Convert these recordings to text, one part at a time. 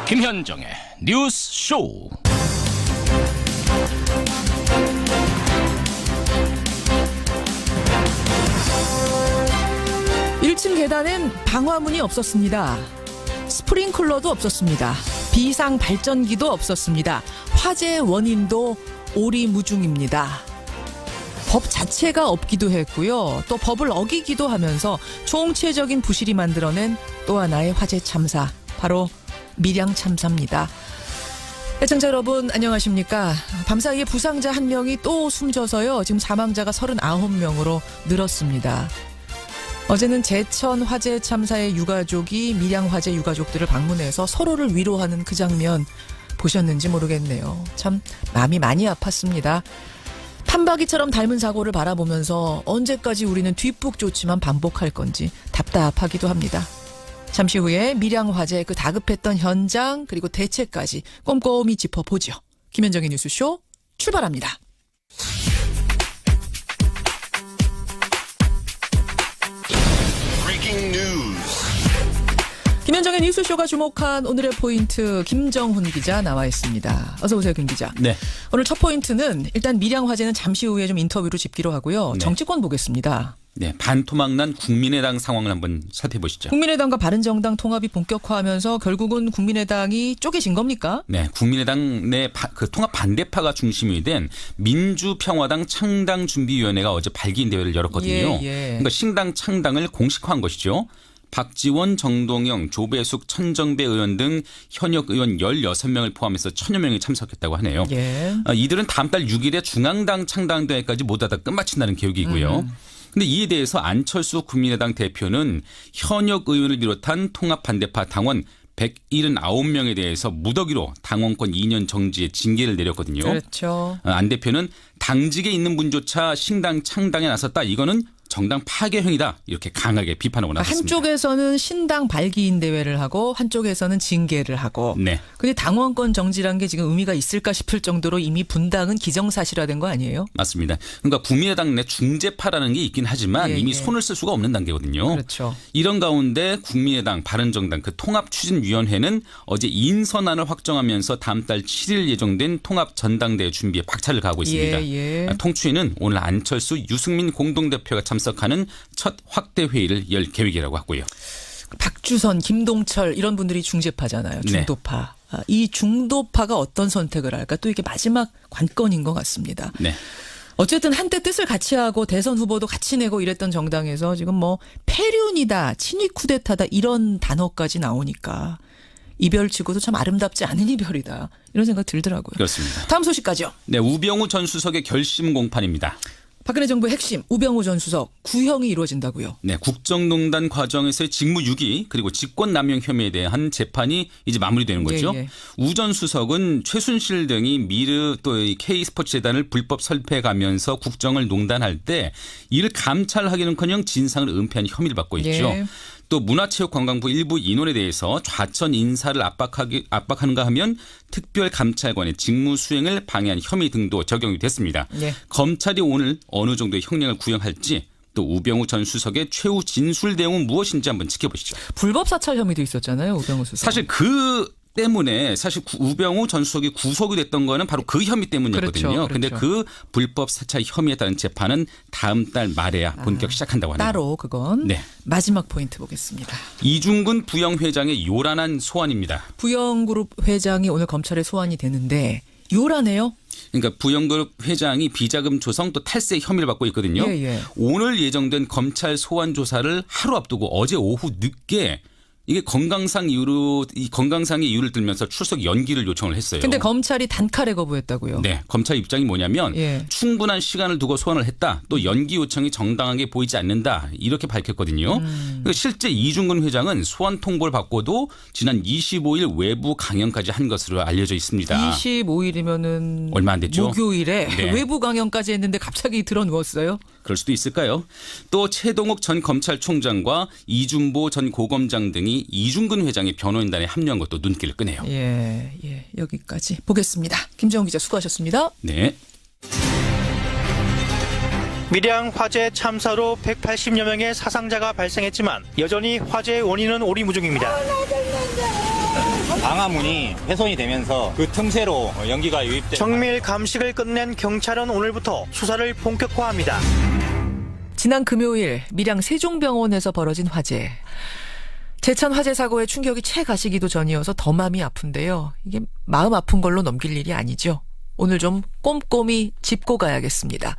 김현정의 뉴스 쇼. 일 층 계단엔 방화문이 없었습니다. 스프링클러도 없었습니다. 비상 발전기도 없었습니다. 화재의 원인도 오리무중입니다. 법 자체가 없기도 했고요. 또 법을 어기기도 하면서 총체적인 부실이 만들어낸 또 하나의 화재 참사, 바로 밀양 참사입니다. 애청자 여러분 안녕하십니까. 밤사이에 부상자 1명이 또 숨져서요. 지금 사망자가 39명으로 늘었습니다. 어제는 제천 화재 참사의 유가족이 밀양 화재 유가족들을 방문해서 서로를 위로하는 그 장면 보셨는지 모르겠네요. 참 마음이 많이 아팠습니다. 판박이처럼 닮은 사고를 바라보면서 언제까지 우리는 뒷북 좋지만 반복할 건지 답답하기도 합니다. 잠시 후에 밀양 화재 그 다급했던 현장 그리고 대책까지 꼼꼼히 짚어보죠. 김현정의 뉴스쇼 출발합니다. 김현정의 뉴스쇼가 주목한 오늘의 포인트 김정훈 기자 나와 있습니다. 어서 오세요, 김 기자. 네. 오늘 첫 포인트는 일단 밀양 화재는 잠시 후에 좀 인터뷰로 짚기로 하고요. 네. 정치권 보겠습니다. 네, 반토막난 국민의당 상황을 한번 살펴보시죠. 국민의당과 바른정당 통합이 본격화하면서 결국은 국민의당이 쪼개진 겁니까? 네, 국민의당 내 그 통합 반대파가 중심이 된 민주평화당 창당준비위원회가 어제 발기인 대회를 열었거든요. 그러니까 신당 창당을 공식화한 것이죠. 박지원, 정동영, 조배숙, 천정배 의원 등 현역 의원 16명을 포함해서 1000여 명이 참석했다고 하네요. 이들은 다음 달 6일에 중앙당 창당대회까지 모두 다 끝마친다는 계획이고요. 근데 이에 대해서 안철수 국민의당 대표는 현역 의원을 비롯한 통합 반대파 당원 179명에 대해서 무더기로 당원권 2년 정지의 징계를 내렸거든요. 그렇죠. 안 대표는 당직에 있는 분조차 신당 창당에 나섰다. 이거는 정당 파괴행위다. 이렇게 강하게 비판하고 나섰습니다. 한쪽에서는 신당 발기인 대회를 하고 한쪽에서는 징계를 하고. 네. 근데 당원권 정지란 게 지금 의미가 있을까 싶을 정도로 이미 분당은 기정사실화된 거 아니에요? 맞습니다. 그러니까 국민의당 내 중재파라는 게 있긴 하지만 이미 손을 쓸 수가 없는 단계거든요. 그렇죠. 이런 가운데 국민의당, 바른정당 그 통합추진위원회는 어제 인선안을 확정하면서 다음 달 7일 예정된 통합전당대회 준비에 박차를 가하고 있습니다. 통추위는 오늘 안철수, 유승민 공동대표가 참석하는 첫 확대 회의를 열 계획이라고 하고요. 박주선, 김동철 이런 분들이 중재파잖아요. 중도파. 네. 이 중도파가 어떤 선택을 할까? 또 이게 마지막 관건인 것 같습니다. 네. 어쨌든 한때 뜻을 같이 하고 대선 후보도 같이 내고 이랬던 정당에서 지금 뭐 폐륜이다, 친위 쿠데타다 이런 단어까지 나오니까 이별치고도 참 아름답지 않은 이별이다. 이런 생각 들더라고요. 그렇습니다. 다음 소식까지요. 네, 우병우 전 수석의 결심 공판입니다. 박근혜 정부의 핵심 우병우 전 수석 구형이 이루어진다고요. 네, 국정농단 과정에서의 직무유기 그리고 직권남용 혐의에 대한 재판이 이제 마무리되는 거죠. 우 전 수석은 최순실 등이 미르 또 K스포츠재단을 불법 설패가면서 국정을 농단할 때 이를 감찰하기는커녕 진상을 은폐한 혐의를 받고 있죠. 또 문화체육관광부 일부 인원에 대해서 좌천 인사를 압박하는가 하면 특별감찰관의 직무 수행을 방해한 혐의 등도 적용이 됐습니다. 검찰이 오늘 어느 정도의 형량을 구형할지 또 우병우 전 수석의 최후 진술 내용은 무엇인지 한번 지켜보시죠. 불법 사찰 혐의도 있었잖아요. 우병우 수석. 사실 그 때문에 사실 우병우 전 수석이 구속이 됐던 거는 바로 그 혐의 때문이었거든요. 그런데 그 불법 사찰 혐의에 따른 재판은 다음 달 말에야 본격 시작한다고 하네요. 따로 그건. 네. 마지막 포인트 보겠습니다. 이중근 부영회장의 요란한 소환입니다. 부영그룹 회장이 오늘 검찰에 소환이 되는데 요란해요? 그러니까 부영그룹 회장이 비자금 조성 또 탈세 혐의를 받고 있거든요. 오늘 예정된 검찰 소환 조사를 하루 앞두고 어제 오후 늦게 이게 건강상의 이유를 들면서 출석 연기를 요청을 했어요. 근데 검찰이 단칼에 거부했다고요? 네. 검찰 입장이 뭐냐면 충분한 시간을 두고 소환을 했다. 또 연기 요청이 정당하게 보이지 않는다. 이렇게 밝혔거든요. 실제 이중근 회장은 소환 통보를 받고도 지난 25일 외부 강연까지 한 것으로 알려져 있습니다. 25일이면은 얼마 안 됐죠. 목요일에 외부 강연까지 했는데 갑자기 들어누웠어요? 그럴 수도 있을까요? 또 최동욱 전 검찰총장과 이준보 전 고검장 등이 이중근 회장의 변호인단에 합류한 것도 눈길을 끄네요. 여기까지 보겠습니다. 김정훈 기자 수고하셨습니다. 네. 밀양 화재 참사로 180여 명의 사상자가 발생했지만 여전히 화재의 원인은 오리무중입니다. 방화문이 훼손이 되면서 그 틈새로 연기가 유입돼 정밀 감식을 끝낸 경찰은 오늘부터 수사를 본격화합니다. 지난 금요일 밀양 세종병원에서 벌어진 화재. 제천 화재 사고의 충격이 채 가시기도 전이어서 더 마음이 아픈데요. 이게 마음 아픈 걸로 넘길 일이 아니죠. 오늘 좀 꼼꼼히 짚고 가야겠습니다.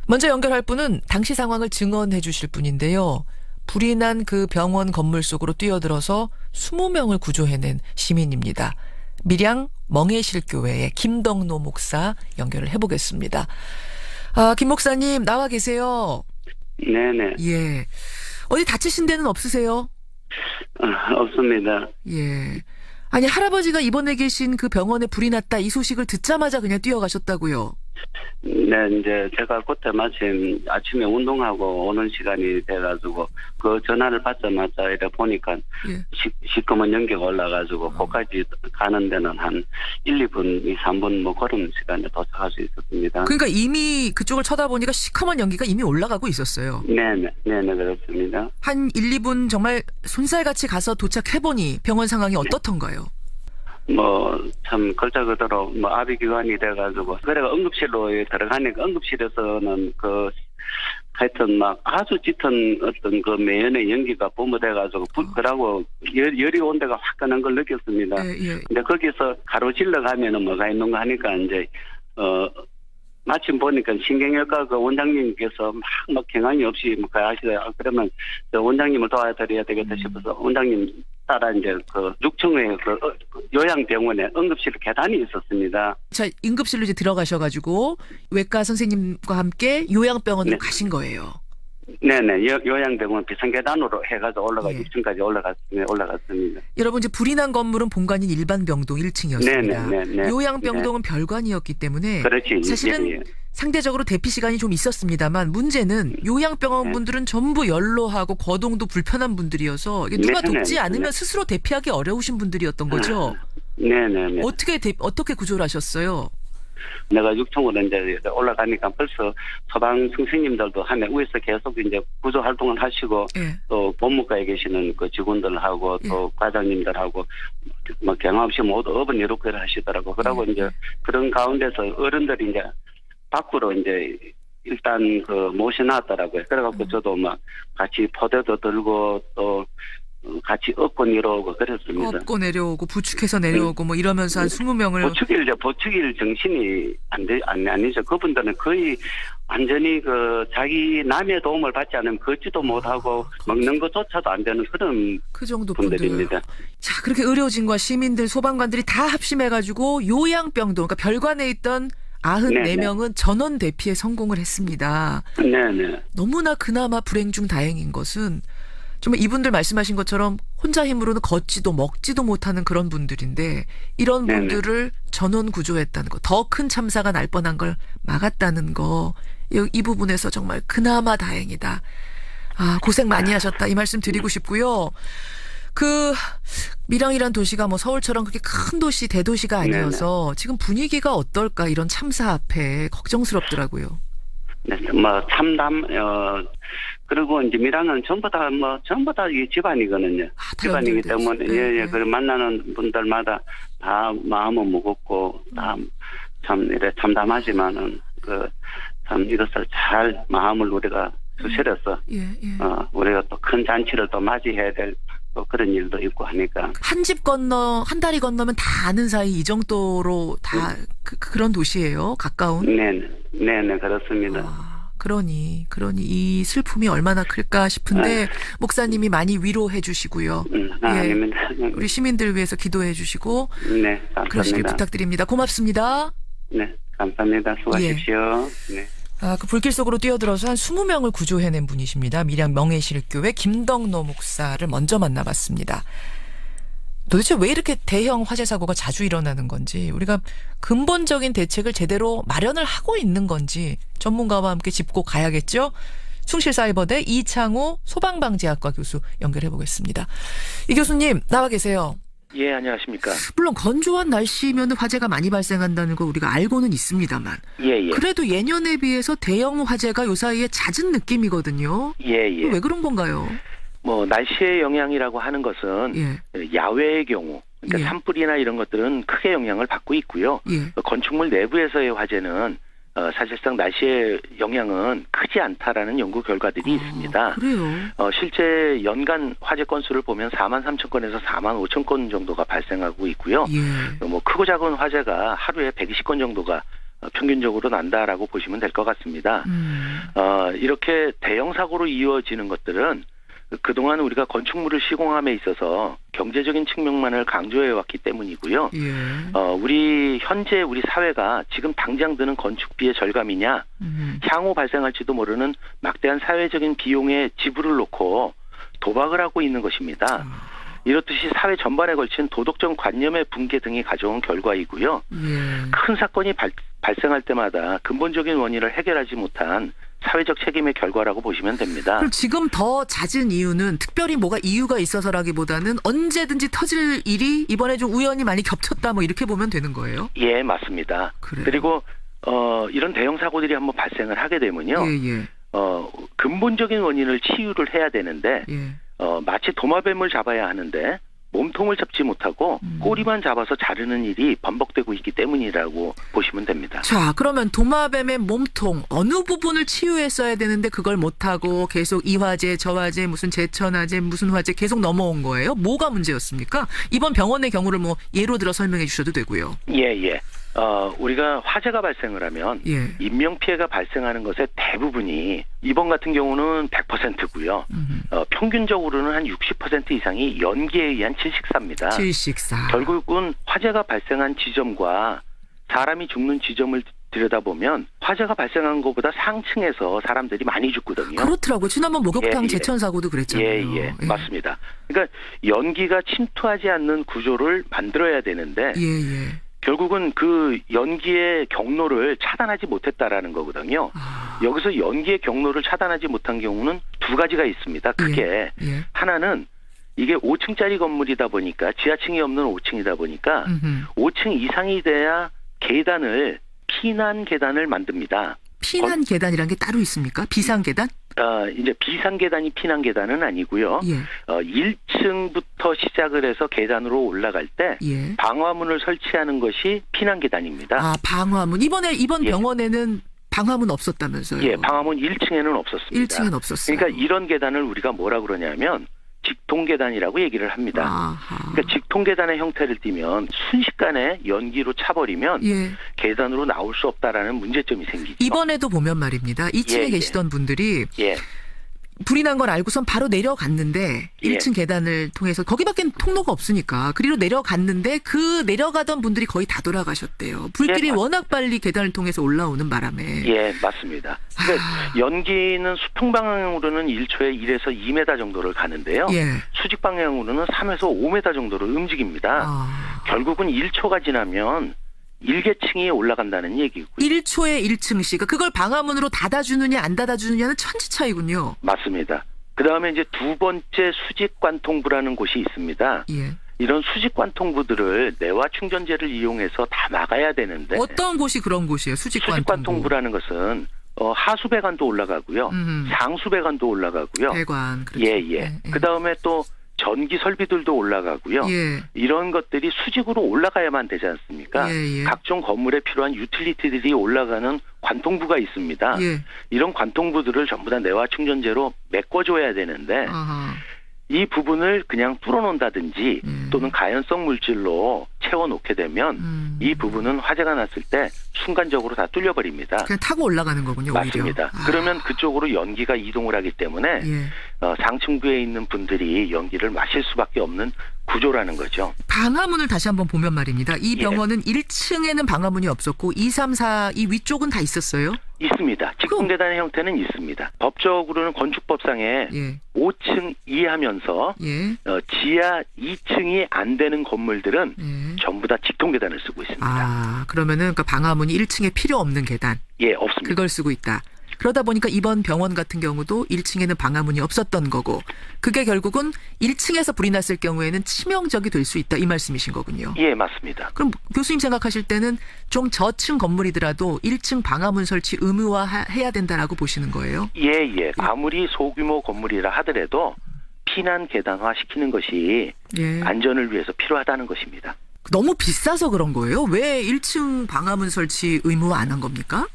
먼저 연결할 분은 당시 상황을 증언해 주실 분인데요. 불이 난 그 병원 건물 속으로 뛰어들어서 20명을 구조해낸 시민입니다. 밀양 멍해실교회의 김덕노 목사 연결을 해보겠습니다. 김 목사님 나와 계세요? 네네. 예. 어디 다치신 데는 없으세요? 없습니다. 예. 아니 할아버지가 입원해 계신 그 병원에 불이 났다 이 소식을 듣자마자 그냥 뛰어가셨다고요? 네, 이제 제가 그때 마침 아침에 운동하고 오는 시간이 돼가지고 그 전화를 받자마자 이래 보니까 예. 시커먼 연기가 올라가지고 거기까지 가는 데는 한 1, 2분, 3분 뭐 그런 시간에 도착할 수 있었습니다. 그러니까 이미 그쪽을 쳐다보니까 시커먼 연기가 이미 올라가고 있었어요. 네네, 그렇습니다. 한 1, 2분 정말 손살같이 가서 도착해보니 병원 상황이 어떻던가요? 참 글자 그대로 아비규환이 돼가지고 그래가 응급실로 들어가니까 응급실에서는 하여튼 아주 짙은 어떤 그 매연의 연기가 뿜어대가지고 그러고 열이 온 데가 화끈한 걸 느꼈습니다. 예. 근데 거기서 가로질러 가면은 뭐가 있는가 하니까 이제 마침 보니까 신경외과 그 원장님께서 막 경황이 없이 하시더라고요. 그러면 저 원장님을 도와드려야 되겠다 싶어서 원장님 따라 이제 그 6층에 그 요양병원에 응급실 계단이 있었습니다. 자, 응급실로 이제 들어가셔가지고 외과 선생님과 함께 요양병원으로 네. 가신 거예요. 네네, 요양병원 비상계단으로 해가지고 6층까지 올라갔습니다. 여러분 이제 불이 난 건물은 본관인 일반 병동 1층이었습니다. 네네. 요양병동은 별관이었기 때문에 그렇지. 사실은 예. 상대적으로 대피 시간이 좀 있었습니다만 문제는 요양병원 분들은 전부 연로하고 거동도 불편한 분들이어서 이게 누가 돕지 않으면 스스로 대피하기 어려우신 분들이었던 거죠. 네네. 어떻게 구조를 하셨어요? 내가 6층으로 이제 올라가니까 벌써 소방 선생님들도 하면 위에서 계속 이제 구조 활동을 하시고 예. 또 본무과에 계시는 그 직원들하고 또 과장님들하고 경험 없이 모두 업은 이렇게 하시더라고. 그러고 이제 그런 가운데서 어른들이 이제 밖으로 이제 일단 모셔놨더라고요. 그래갖고 저도 같이 포대도 들고 또 같이 업고 내려오고 그랬습니다. 업고 내려오고 부축해서 내려오고 이러면서 한 20명을 부축일 정신이 아니죠. 그분들은 거의 완전히 자기 남의 도움을 받지 않으면 걷지도 못하고 먹는 것조차도 안 되는 그런 그 정도 분들입니다. 자, 그렇게 의료진과 시민들, 소방관들이 다 합심해가지고 요양병동, 그러니까 별관에 있던 94명은 전원 대피에 성공을 했습니다. 네네. 너무나 그나마 불행 중 다행인 것은 정말 이분들 말씀하신 것처럼 혼자 힘으로는 걷지도 먹지도 못하는 그런 분들인데 이런 분들을 전원 구조했다는 거, 더 큰 참사가 날 뻔한 걸 막았다는 거, 이 부분에서 정말 그나마 다행이다. 고생 많이 하셨다 이 말씀 드리고 싶고요. 밀양이란 도시가 서울처럼 그렇게 큰 도시, 대도시가 아니어서 지금 분위기가 어떨까 이런 참사 앞에 걱정스럽더라고요. 네, 참담, 그리고 이제 밀양은 전부 다 이 집안이거든요. 집안이기 때문에, 그 만나는 분들마다 다 마음은 무겁고, 다 이래 참담하지만은, 참 이것을 잘 마음을 우리가 추스려서, 우리가 또 큰 잔치를 또 맞이해야 될 또 그런 일도 있고 하니까. 한 다리 건너면 다 아는 사이 이 정도로 다 그런 도시예요? 가까운? 네네, 그렇습니다. 그러니 이 슬픔이 얼마나 클까 싶은데 목사님이 많이 위로해 주시고요. 아닙니다. 우리 시민들 위해서 기도해 주시고 네, 감사합니다. 그러시길 부탁드립니다. 고맙습니다. 네, 감사합니다. 수고하십시오. 네. 그 불길 속으로 뛰어들어서 한 20명을 구조해낸 분이십니다. 밀양 멍해실교회 김덕노 목사를 먼저 만나봤습니다. 도대체 왜 이렇게 대형 화재 사고가 자주 일어나는 건지, 우리가 근본적인 대책을 제대로 마련을 하고 있는 건지 전문가와 함께 짚고 가야겠죠. 숭실사이버대 이창호 소방방재학과 교수 연결해 보겠습니다. 이 교수님 나와 계세요. 예, 안녕하십니까. 물론 건조한 날씨면 화재가 많이 발생한다는 거 우리가 알고는 있습니다만, 예. 그래도 예년에 비해서 대형 화재가 요 사이에 잦은 느낌이거든요. 예. 왜 그런 건가요? 날씨의 영향이라고 하는 것은 야외의 경우, 그러니까 예. 산불이나 이런 것들은 크게 영향을 받고 있고요. 예. 건축물 내부에서의 화재는 사실상 날씨의 영향은 크지 않다라는 연구 결과들이 있습니다. 그래요. 실제 연간 화재 건수를 보면 4만 3천 건에서 4만 5천 건 정도가 발생하고 있고요. 예. 뭐 크고 작은 화재가 하루에 120건 정도가 평균적으로 난다라고 보시면 될 것 같습니다. 이렇게 대형 사고로 이어지는 것들은 그동안 우리가 건축물을 시공함에 있어서 경제적인 측면만을 강조해 왔기 때문이고요. 예. 우리 사회가 지금 당장 드는 건축비의 절감이냐, 향후 발생할지도 모르는 막대한 사회적인 비용의 지불을 놓고 도박을 하고 있는 것입니다. 이렇듯이 사회 전반에 걸친 도덕적 관념의 붕괴 등이 가져온 결과이고요. 예. 큰 사건이 발생할 때마다 근본적인 원인을 해결하지 못한 사회적 책임의 결과라고 보시면 됩니다. 그럼 지금 더 잦은 이유는 특별히 뭐가 이유가 있어서라기보다는 언제든지 터질 일이 이번에 좀 우연히 많이 겹쳤다 뭐 이렇게 보면 되는 거예요? 예, 맞습니다. 그래요. 그리고 이런 대형 사고들이 한번 발생을 하게 되면요. 예. 근본적인 원인을 치유를 해야 되는데 예. 마치 도마뱀을 잡아야 하는데 몸통을 잡지 못하고 꼬리만 잡아서 자르는 일이 반복되고 있기 때문이라고 보시면 됩니다. 자, 그러면 도마뱀의 몸통 어느 부분을 치유했어야 되는데 그걸 못하고 계속 이 화재 저 화재 무슨 제천 화재 무슨 화재 계속 넘어온 거예요? 뭐가 문제였습니까? 이번 병원의 경우를 뭐 예로 들어 설명해 주셔도 되고요. 예. 우리가 화재가 발생을 하면 예. 인명피해가 발생하는 것의 대부분이 이번 같은 경우는 100%고요. 평균적으로는 한 60% 이상이 연기에 의한 질식사입니다. 질식사. 결국은 화재가 발생한 지점과 사람이 죽는 지점을 들여다보면 화재가 발생한 것보다 상층에서 사람들이 많이 죽거든요. 그렇더라고요. 지난번 목욕탕 예. 제천 사고도 그랬잖아요. 예. 맞습니다. 그러니까 연기가 침투하지 않는 구조를 만들어야 되는데 예. 결국은 그 연기의 경로를 차단하지 못했다라는 거거든요. 여기서 연기의 경로를 차단하지 못한 경우는 두 가지가 있습니다. 크게. 예. 하나는 이게 5층짜리 건물이다 보니까 지하층이 없는 5층이다 보니까 5층 이상이 돼야 피난 계단을 만듭니다. 피난 계단이라는 게 따로 있습니까? 비상 계단? 이제 비상 계단이 피난 계단은 아니고요. 예. 1층부터 시작을 해서 계단으로 올라갈 때 예. 방화문을 설치하는 것이 피난 계단입니다. 아, 방화문. 이번 예. 병원에는 방화문 없었다면서요? 예, 방화문 1층에는 없었습니다. 1층엔 없었어요. 그러니까 이런 계단을 우리가 뭐라 그러냐면 직통계단이라고 얘기를 합니다. 아하. 그러니까 직통계단의 형태를 띠면 순식간에 연기로 차버리면 예. 계단으로 나올 수 없다라는 문제점이 생기죠. 이번에도 보면 말입니다. 2층에 예. 계시던 분들이 예. 불이 난 건 알고선 바로 내려갔는데 예. 1층 계단을 통해서 거기밖에 통로가 없으니까 그리로 내려갔는데 그 내려가던 분들이 거의 다 돌아가셨대요. 불길이 예, 워낙 빨리 계단을 통해서 올라오는 바람에. 예, 맞습니다. 그러니까 연기는 수평 방향으로는 1초에 1에서 2m 정도를 가는데요. 예. 수직 방향으로는 3에서 5m 정도를 움직입니다. 결국은 1초가 지나면 일개층이 올라간다는 얘기고요. 1초에 1층씩. 그걸 방화문으로 닫아주느냐 안 닫아주느냐는 천지 차이군요. 맞습니다. 그다음에 이제 두 번째 수직관통부라는 곳이 있습니다. 예. 이런 수직관통부들을 내화 충전재를 이용해서 다 막아야 되는데 어떤 곳이 그런 곳이에요? 수직관통부라는 것은 하수배관도 올라가고요. 상수배관도 올라가고요. 배관. 그렇죠. 예. 그다음에 또 전기 설비들도 올라가고요. 예. 이런 것들이 수직으로 올라가야만 되지 않습니까? 예. 각종 건물에 필요한 유틸리티들이 올라가는 관통부가 있습니다. 예. 이런 관통부들을 전부 다 내화 충전재로 메꿔줘야 되는데 아하. 이 부분을 그냥 뚫어놓는다든지 또는 가연성 물질로 채워놓게 되면 이 부분은 화재가 났을 때 순간적으로 다 뚫려버립니다. 그냥 타고 올라가는 거군요. 맞습니다. 오히려. 그러면 그쪽으로 연기가 이동을 하기 때문에 예. 상층부에 있는 분들이 연기를 마실 수밖에 없는 구조라는 거죠. 방화문을 다시 한번 보면 말입니다. 이 예. 병원은 1층에는 방화문이 없었고 2, 3, 4 이 위쪽은 다 있었어요? 있습니다. 직통계단의 형태는 있습니다. 법적으로는 건축법상에 예. 5층 이하면서 예. 지하 2층이 안 되는 건물들은 예. 전부 다 직통계단을 쓰고 있습니다. 아, 그러면은 그 방화문이 1층에 필요 없는 계단. 예, 없습니다. 그걸 쓰고 있다. 그러다 보니까 이번 병원 같은 경우도 1층에는 방화문이 없었던 거고 그게 결국은 1층에서 불이 났을 경우에는 치명적이 될 수 있다 이 말씀이신 거군요. 예, 맞습니다. 그럼 교수님 생각하실 때는 좀 저층 건물이더라도 1층 방화문 설치 의무화해야 된다라고 보시는 거예요? 예. 아무리 소규모 건물이라 하더라도 신안 계단화 시키는 것이 예. 안전을 위해서 필요하다는 것입니다. 너무 비싸서 그런 거예요? 왜 1층 방화문 설치 의무 안 한 겁니까?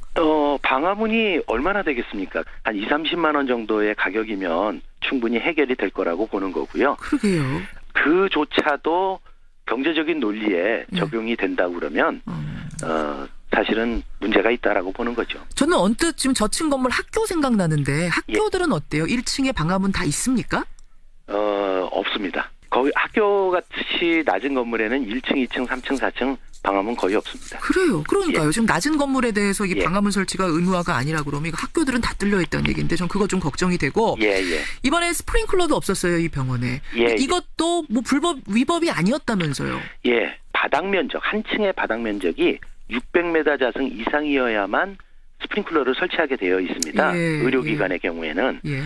방화문이 얼마나 되겠습니까? 한 20-30만 원 정도의 가격이면 충분히 해결이 될 거라고 보는 거고요. 그러게요. 그조차도 경제적인 논리에 적용이 된다고 그러면 사실은 문제가 있다라고 보는 거죠. 저는 언뜻 지금 저층 건물 학교 생각나는데 학교들은 어때요? 1층에 방화문 다 있습니까? 없습니다. 거기 학교 같이 낮은 건물에는 1층, 2층, 3층, 4층 방화문 거의 없습니다. 그래요. 그러니까요. 예. 지금 낮은 건물에 대해서 이게 예. 방화문 설치가 의무화가 아니라 그러면 이거 학교들은 다 뚫려 있다는 얘기인데 전 그거 좀 걱정이 되고 예. 이번에 스프링클러도 없었어요. 이 병원에. 예. 이것도 뭐 불법 위법이 아니었다면서요. 예. 바닥 면적, 한 층의 바닥 면적이 600m 자승 이상이어야만 스프링클러를 설치하게 되어 있습니다. 예. 의료기관의 경우에는. 예.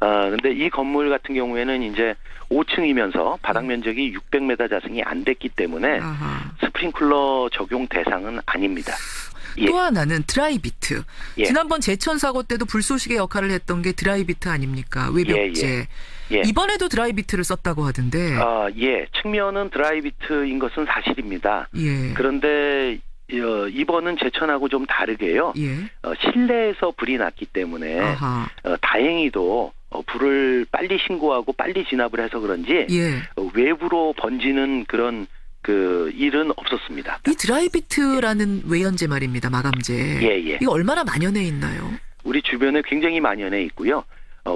근데 이 건물 같은 경우에는 이제 5층이면서 바닥 면적이 600m 자승이 안 됐기 때문에 아하. 스프링클러 적용 대상은 아닙니다. 예. 또 하나는 드라이비트. 예. 지난번 제천 사고 때도 불쏘시개 역할을 했던 게 드라이비트 아닙니까? 외벽재. 예. 이번에도 드라이비트를 썼다고 하던데. 예. 측면은 드라이비트인 것은 사실입니다. 예. 그런데 이번은 제천하고 좀 다르게요. 예. 실내에서 불이 났기 때문에 아하. 다행히도 불을 빨리 신고하고 빨리 진압을 해서 그런지 예. 외부로 번지는 그런 그 일은 없었습니다. 이 드라이비트라는 외연제 말입니다. 마감제. 예. 이거 얼마나 만연해 있나요? 우리 주변에 굉장히 만연해 있고요.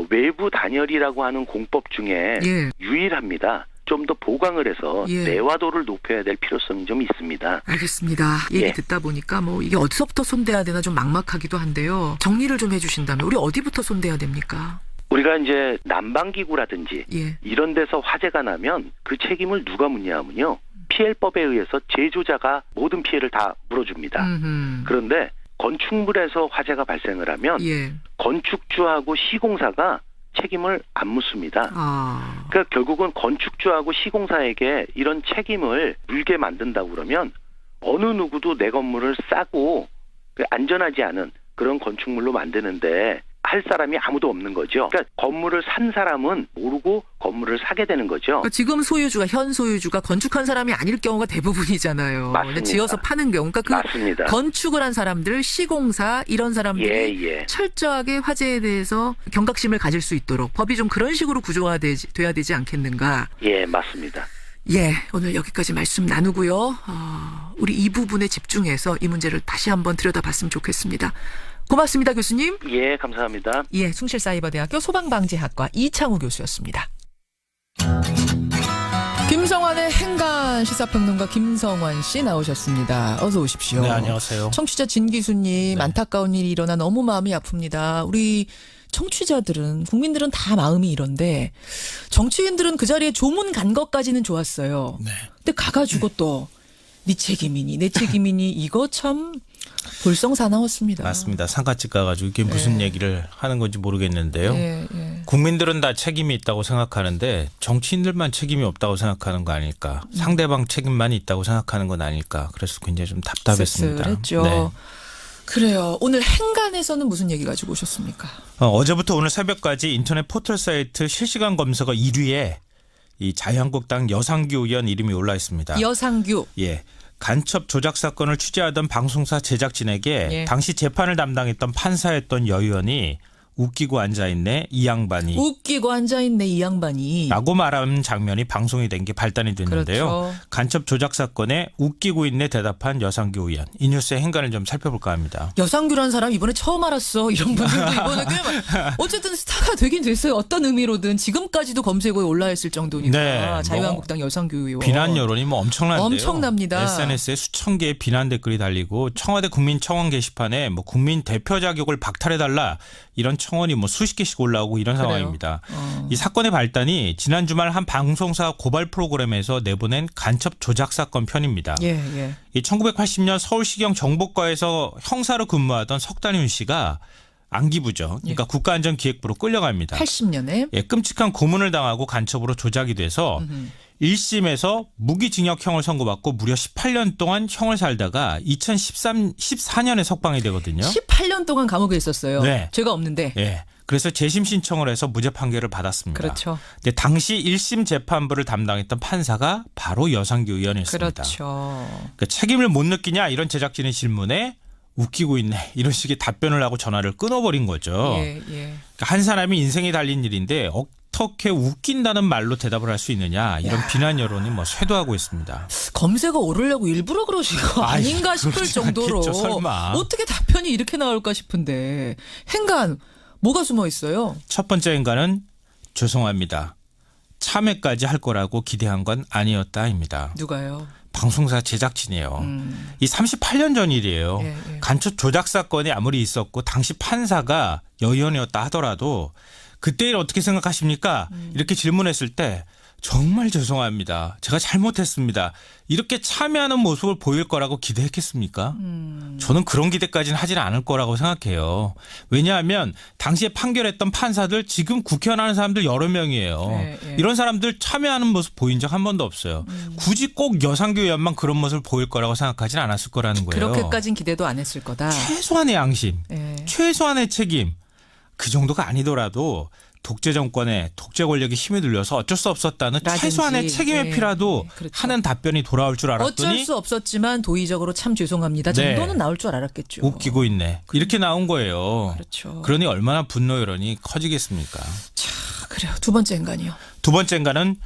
외부 단열이라고 하는 공법 중에 예. 유일합니다. 좀 더 보강을 해서 예. 내화도를 높여야 될 필요성이 좀 있습니다. 알겠습니다. 얘기 예. 듣다 보니까 뭐 이게 어디서부터 손대야 되나 좀 막막하기도 한데요. 정리를 좀 해주신다면 우리 어디부터 손대야 됩니까? 우리가 이제 난방기구라든지 예. 이런 데서 화재가 나면 그 책임을 누가 묻냐면요. 피해법에 의해서 제조자가 모든 피해를 다 물어줍니다. 그런데 건축물에서 화재가 발생을 하면 예. 건축주하고 시공사가 책임을 안 묻습니다. 아. 그러니까 결국은 건축주하고 시공사에게 이런 책임을 물게 만든다고 그러면 어느 누구도 내 건물을 싸고 안전하지 않은 그런 건축물로 만드는데 할 사람이 아무도 없는 거죠. 그러니까 건물을 산 사람은 모르고 건물을 사게 되는 거죠. 그러니까 지금 소유주가 현 소유주가 건축한 사람이 아닐 경우가 대부분이잖아요. 맞습니다. 지어서 파는 경우. 그러니까 그 맞습니다. 건축을 한 사람들, 시공사 이런 사람들이 예. 철저하게 화재에 대해서 경각심을 가질 수 있도록 법이 좀 그런 식으로 구조화 돼야 되지 않겠는가. 예, 맞습니다. 예, 오늘 여기까지 말씀 나누고요. 우리 이 부분에 집중해서 이 문제를 다시 한번 들여다봤으면 좋겠습니다. 고맙습니다, 교수님. 예, 감사합니다. 예, 숭실사이버대학교 소방방재학과 이창우 교수였습니다. 김성환의 행간 시사평론가 김성환 씨 나오셨습니다. 어서 오십시오. 네, 안녕하세요. 청취자 진기수님, 네. 안타까운 일이 일어나 너무 마음이 아픕니다. 우리 청취자들은, 국민들은 다 마음이 이런데 정치인들은 그 자리에 조문 간 것까지는 좋았어요. 네. 근데 가가지고 또 네 책임이니 내 책임이니 이거 참 볼썽사나웠습니다. 맞습니다. 상가집 가가지고 이게 무슨 얘기를 하는 건지 모르겠는데요. 예. 국민들은 다 책임이 있다고 생각하는데 정치인들만 책임이 없다고 생각하는 거 아닐까. 상대방 책임만 있다고 생각하는 건 아닐까. 그래서 굉장히 좀 답답했습니다. 씁쓸했죠. 네. 그래요. 오늘 행간에서는 무슨 얘기 가지고 오셨습니까? 어제부터 오늘 새벽까지 인터넷 포털 사이트 실시간 검색어 1위에 이 자유한국당 여상규 의원 이름이 올라 있습니다. 여상규. 예. 간첩 조작 사건을 취재하던 방송사 제작진에게 예. 당시 재판을 담당했던 판사였던 여 의원이 웃기고 앉아있네 이 양반이 웃기고 앉아있네 이 양반이. 라고 말하는 장면이 방송이 된 게 발단이 됐는데요. 그렇죠. 간첩 조작 사건에 웃기고 있네 대답한 여상규 의원. 이 뉴스의 행간을 좀 살펴볼까 합니다. 여상규라는 사람 이번에 처음 알았어. 이런 분들도 이번에 꽤 어쨌든 스타가 되긴 됐어요. 어떤 의미로든 지금까지도 검색어에 올라있을 정도니까. 네, 자유한국당 여상규 의원. 비난 여론이 뭐 엄청난데요. 엄청납니다. SNS에 수천 개의 비난 댓글이 달리고 청와대 국민청원 게시판에 뭐 국민 대표 자격을 박탈해달라 이런 청원이 뭐 수십 개씩 올라오고 이런 그래요? 상황입니다. 이 사건의 발단이 지난 주말 한 방송사 고발 프로그램에서 내보낸 간첩 조작 사건 편입니다. 예. 이 1980년 서울시경 정보과에서 형사로 근무하던 석단윤 씨가 안기부죠. 그러니까 국가안전기획부로 끌려갑니다. 80년에. 예, 끔찍한 고문을 당하고 간첩으로 조작이 돼서 1심에서 무기징역형을 선고받고 무려 18년 동안 형을 살다가 2014년에 석방이 되거든요. 18년 동안 감옥에 있었어요. 네. 죄가 없는데. 예. 그래서 재심 신청을 해서 무죄 판결을 받았습니다. 그렇죠. 근데 당시 1심 재판부를 담당했던 판사가 바로 여상규 의원이었습니다. 그렇죠. 그러니까 책임을 못 느끼냐 이런 제작진의 질문에 웃기고 있네 이런 식의 답변을 하고 전화를 끊어버린 거죠. 예. 그러니까 한 사람이 인생이 달린 일인데 어떻게 웃긴다는 말로 대답을 할 수 있느냐 이런 비난 여론이 뭐 쇄도하고 있습니다. 검색어 오르려고 일부러 그러신 거 아닌가 싶을 그렇지 정도로 않겠죠, 설마. 어떻게 답변이 이렇게 나올까 싶은데 행간 뭐가 숨어 있어요? 첫 번째 인간은 죄송합니다. 참여까지 할 거라고 기대한 건 아니었다입니다. 누가요? 방송사 제작진이에요. 이 38년 전 일이에요. 예. 간첩 조작 사건이 아무리 있었고 당시 판사가 여 의원이었다 하더라도 그때 일 어떻게 생각하십니까? 이렇게 질문했을 때 정말 죄송합니다. 제가 잘못했습니다. 이렇게 참여하는 모습을 보일 거라고 기대했겠습니까? 저는 그런 기대까지는 하지는 않을 거라고 생각해요. 왜냐하면 당시에 판결했던 판사들 지금 국회의원 하는 사람들 여러 명이에요. 예. 이런 사람들 참여하는 모습 보인 적 한 번도 없어요. 굳이 꼭 여상규 의원만 그런 모습을 보일 거라고 생각하지는 않았을 거라는 거예요. 그렇게까지는 기대도 안 했을 거다. 최소한의 양심, 예. 최소한의 책임 그 정도가 아니더라도 독재 정권의 독재 권력이 힘이 들려서 어쩔 수 없었다는 라든지. 최소한의 책임의 예. 피라도 그렇죠. 하는 답변이 돌아올 줄 알았더니 어쩔 수 없었지만 도의적으로 참 죄송합니다. 네. 정도는 나올 줄 알았겠죠. 웃기고 있네. 이렇게 나온 거예요. 그렇죠. 그러니 얼마나 분노 여론이 커지겠습니까? 그래요. 두 번째 인간이요. 두 번째 인간은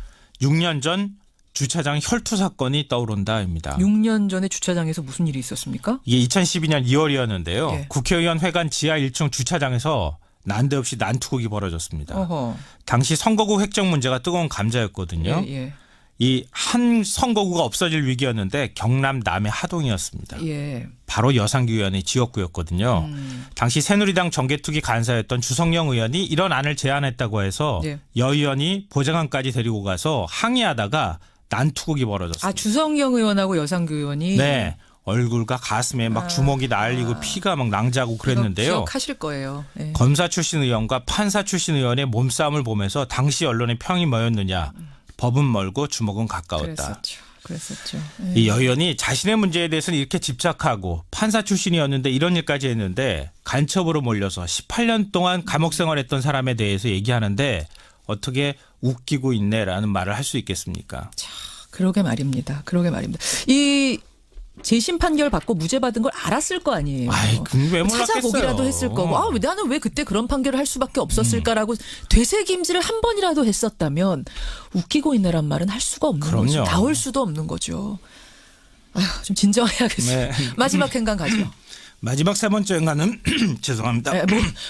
6년 전 주차장 혈투 사건이 떠오른다입니다. 6년 전에 주차장에서 무슨 일이 있었습니까? 이게 2012년 2월이었는데요. 예. 국회의원 회관 지하 1층 주차장에서 난데없이 난투극이 벌어졌습니다. 어허. 당시 선거구 획정 문제가 뜨거운 감자였거든요. 예. 이 한 선거구가 없어질 위기였는데 경남 남해 하동이었습니다. 예. 바로 여상규 의원의 지역구였거든요. 당시 새누리당 정개특위 간사였던 주성영 의원이 이런 안을 제안했다고 해서 예. 여 의원이 보좌관까지 데리고 가서 항의하다가 난투극이 벌어졌습니다. 아, 주성영 의원하고 여상규 의원이 네. 얼굴과 가슴에 막 주먹이 날리고 피가 막 낭자고 그랬는데요. 기억하실 거예요. 예. 검사 출신 의원과 판사 출신 의원의 몸싸움을 보면서 당시 언론의 평이 뭐였느냐. 법은 멀고 주먹은 가까웠다. 그랬었죠. 이 여 의원이 자신의 문제에 대해서는 이렇게 집착하고 판사 출신이었는데 이런 일까지 했는데 간첩으로 몰려서 18년 동안 감옥 생활했던 사람에 대해서 얘기하는데 어떻게 웃기고 있네라는 말을 할 수 있겠습니까? 그러게 말입니다. 이 재심 판결 받고 무죄 받은 걸 알았을 거 아니에요. 아이, 왜 몰랐겠어요. 찾아보기라도 했을 거고. 아, 나는 왜 그때 그런 판결을 할 수밖에 없었을까라고 되새김질을 한 번이라도 했었다면 웃기고 있네란 말은 할 수가 없는 그럼요. 거죠. 나올 수도 없는 거죠. 아휴, 좀 진정해야겠어요. 네. 마지막 행간 가죠. 마지막 세 번째 인간은 죄송합니다.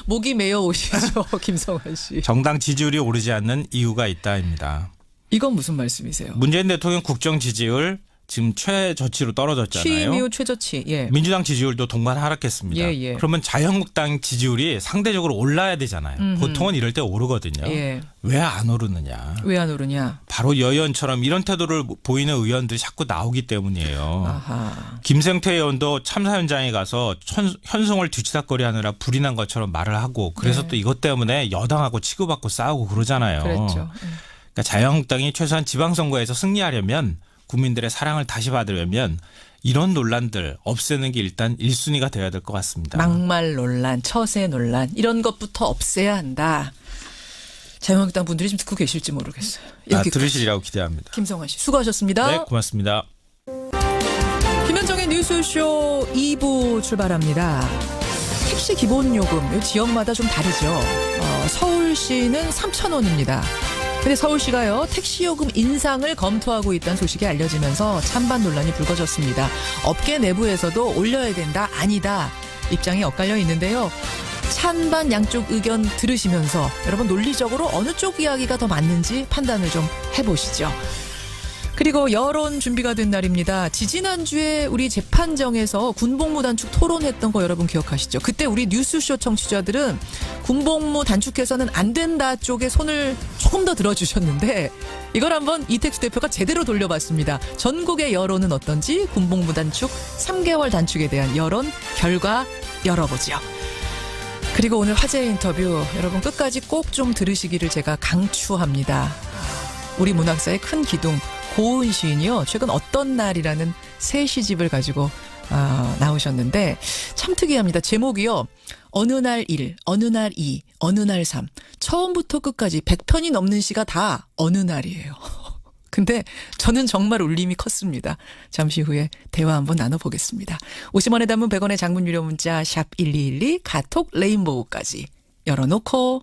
목이 메어 오시죠. 김성환 씨. 정당 지지율이 오르지 않는 이유가 있다입니다. 이건 무슨 말씀이세요? 문재인 대통령 국정 지지율 지금 최저치로 떨어졌잖아요. 취임 이후 최저치. 예. 민주당 지지율도 동반 하락했습니다. 예. 그러면 자유한국당 지지율이 상대적으로 올라야 되잖아요. 보통은 이럴 때 오르거든요. 예. 왜 안 오르느냐. 왜 안 오르냐. 바로 여 의원처럼 이런 태도를 보이는 의원들이 자꾸 나오기 때문이에요. 아하. 김생태 의원도 참사 현장에 가서 현송을 뒤치다거리하느라 불이 난 것처럼 말을 하고 그래서 또 이것 때문에 여당하고 치고받고 싸우고 그러잖아요. 그랬죠. 그러니까 자유한국당이 최소한 지방선거에서 승리하려면 국민들의 사랑을 다시 받으려면 이런 논란들 없애는 게 일단 1순위가 되어야 될 것 같습니다. 막말 논란, 처세 논란 이런 것부터 없애야 한다. 자유한국당 분들이 지금 듣고 계실지 모르겠어요. 여기까지. 들으시리라고 기대합니다. 김성환 씨 수고하셨습니다. 네, 고맙습니다. 김현정의 뉴스쇼 2부 출발합니다. 택시 기본요금 지역마다 좀 다르죠. 서울시는 3,000원입니다. 근데 서울시가요 택시요금 인상을 검토하고 있다는 소식이 알려지면서 찬반 논란이 불거졌습니다. 업계 내부에서도 올려야 된다 아니다 입장이 엇갈려 있는데요. 찬반 양쪽 의견 들으시면서 여러분 논리적으로 어느 쪽 이야기가 더 맞는지 판단을 좀 해보시죠. 그리고 여론 준비가 된 날입니다. 지지난주에 우리 재판정에서 군복무 단축 토론했던 거 여러분 기억하시죠? 그때 우리 뉴스쇼 청취자들은 군복무 단축해서는 안 된다 쪽에 손을 조금 더 들어주셨는데 이걸 한번 이택수 대표가 제대로 돌려봤습니다. 전국의 여론은 어떤지 군복무 단축 3개월 단축에 대한 여론 결과 열어보죠. 그리고 오늘 화제 인터뷰 여러분 끝까지 꼭 좀 들으시기를 제가 강추합니다. 우리 문학사의 큰 기둥 고은 시인이요. 최근 어떤 날이라는 새 시집을 가지고 나오셨는데 참 특이합니다. 제목이요. 어느 날 1, 어느 날 2, 어느 날 3. 처음부터 끝까지 100편이 넘는 시가 다 어느 날이에요. 근데 저는 정말 울림이 컸습니다. 잠시 후에 대화 한번 나눠보겠습니다. 50원에 담은 100원의 장문 유료 문자 샵 1212 카톡 레인보우까지 열어놓고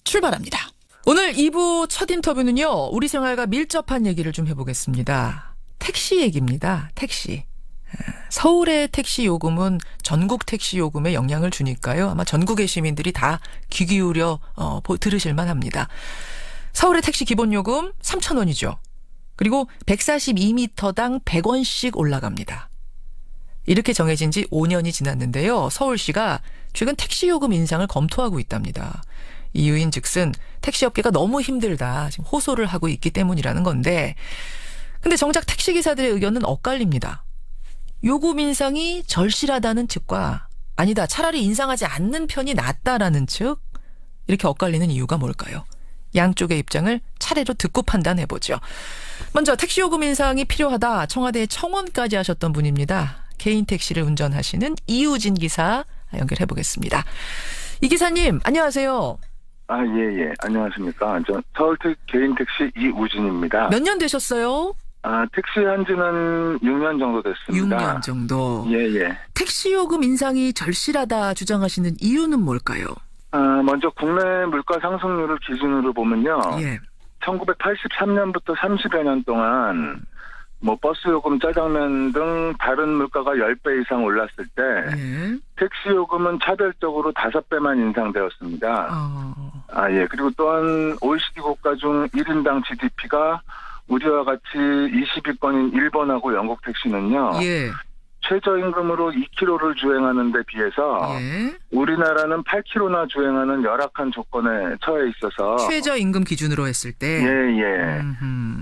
출발합니다. 오늘 2부 첫 인터뷰는요. 우리 생활과 밀접한 얘기를 좀 해보겠습니다. 택시 얘기입니다. 택시. 서울의 택시 요금은 전국 택시 요금에 영향을 주니까요. 아마 전국의 시민들이 다 귀 기울여 들으실만 합니다. 서울의 택시 기본요금 3,000원이죠. 그리고 142m당 100원씩 올라갑니다. 이렇게 정해진 지 5년이 지났는데요. 서울시가 최근 택시요금 인상을 검토하고 있답니다. 이유인 즉슨 택시업계가 너무 힘들다. 지금 호소를 하고 있기 때문이라는 건데 근데 정작 택시기사들의 의견은 엇갈립니다. 요금 인상이 절실하다는 측과 아니다. 차라리 인상하지 않는 편이 낫다라는 측 이렇게 엇갈리는 이유가 뭘까요? 양쪽의 입장을 차례로 듣고 판단해보죠. 먼저 택시요금 인상이 필요하다. 청와대에 청원까지 하셨던 분입니다. 개인 택시를 운전하시는 이우진 기사 연결해보겠습니다. 이 기사님 안녕하세요. 예. 안녕하십니까. 저 서울 개인 택시 이우진입니다. 몇 년 되셨어요? 택시 한 지는 6년 정도 됐습니다. 6년 정도. 예. 택시요금 인상이 절실하다 주장하시는 이유는 뭘까요? 먼저 국내 물가 상승률을 기준으로 보면요. 예. 1983년부터 30여 년 동안 버스 요금, 짜장면 등 다른 물가가 10배 이상 올랐을 때 택시 요금은 차별적으로 5배만 인상되었습니다. 예. 그리고 또한 OECD 국가 중 1인당 GDP가 우리와 같이 20위권인 일본하고 영국 택시는요. 예. 최저임금으로 2km를 주행하는 데 비해서 우리나라는 8km나 주행하는 열악한 조건에 처해 있어서 최저임금 기준으로 했을 때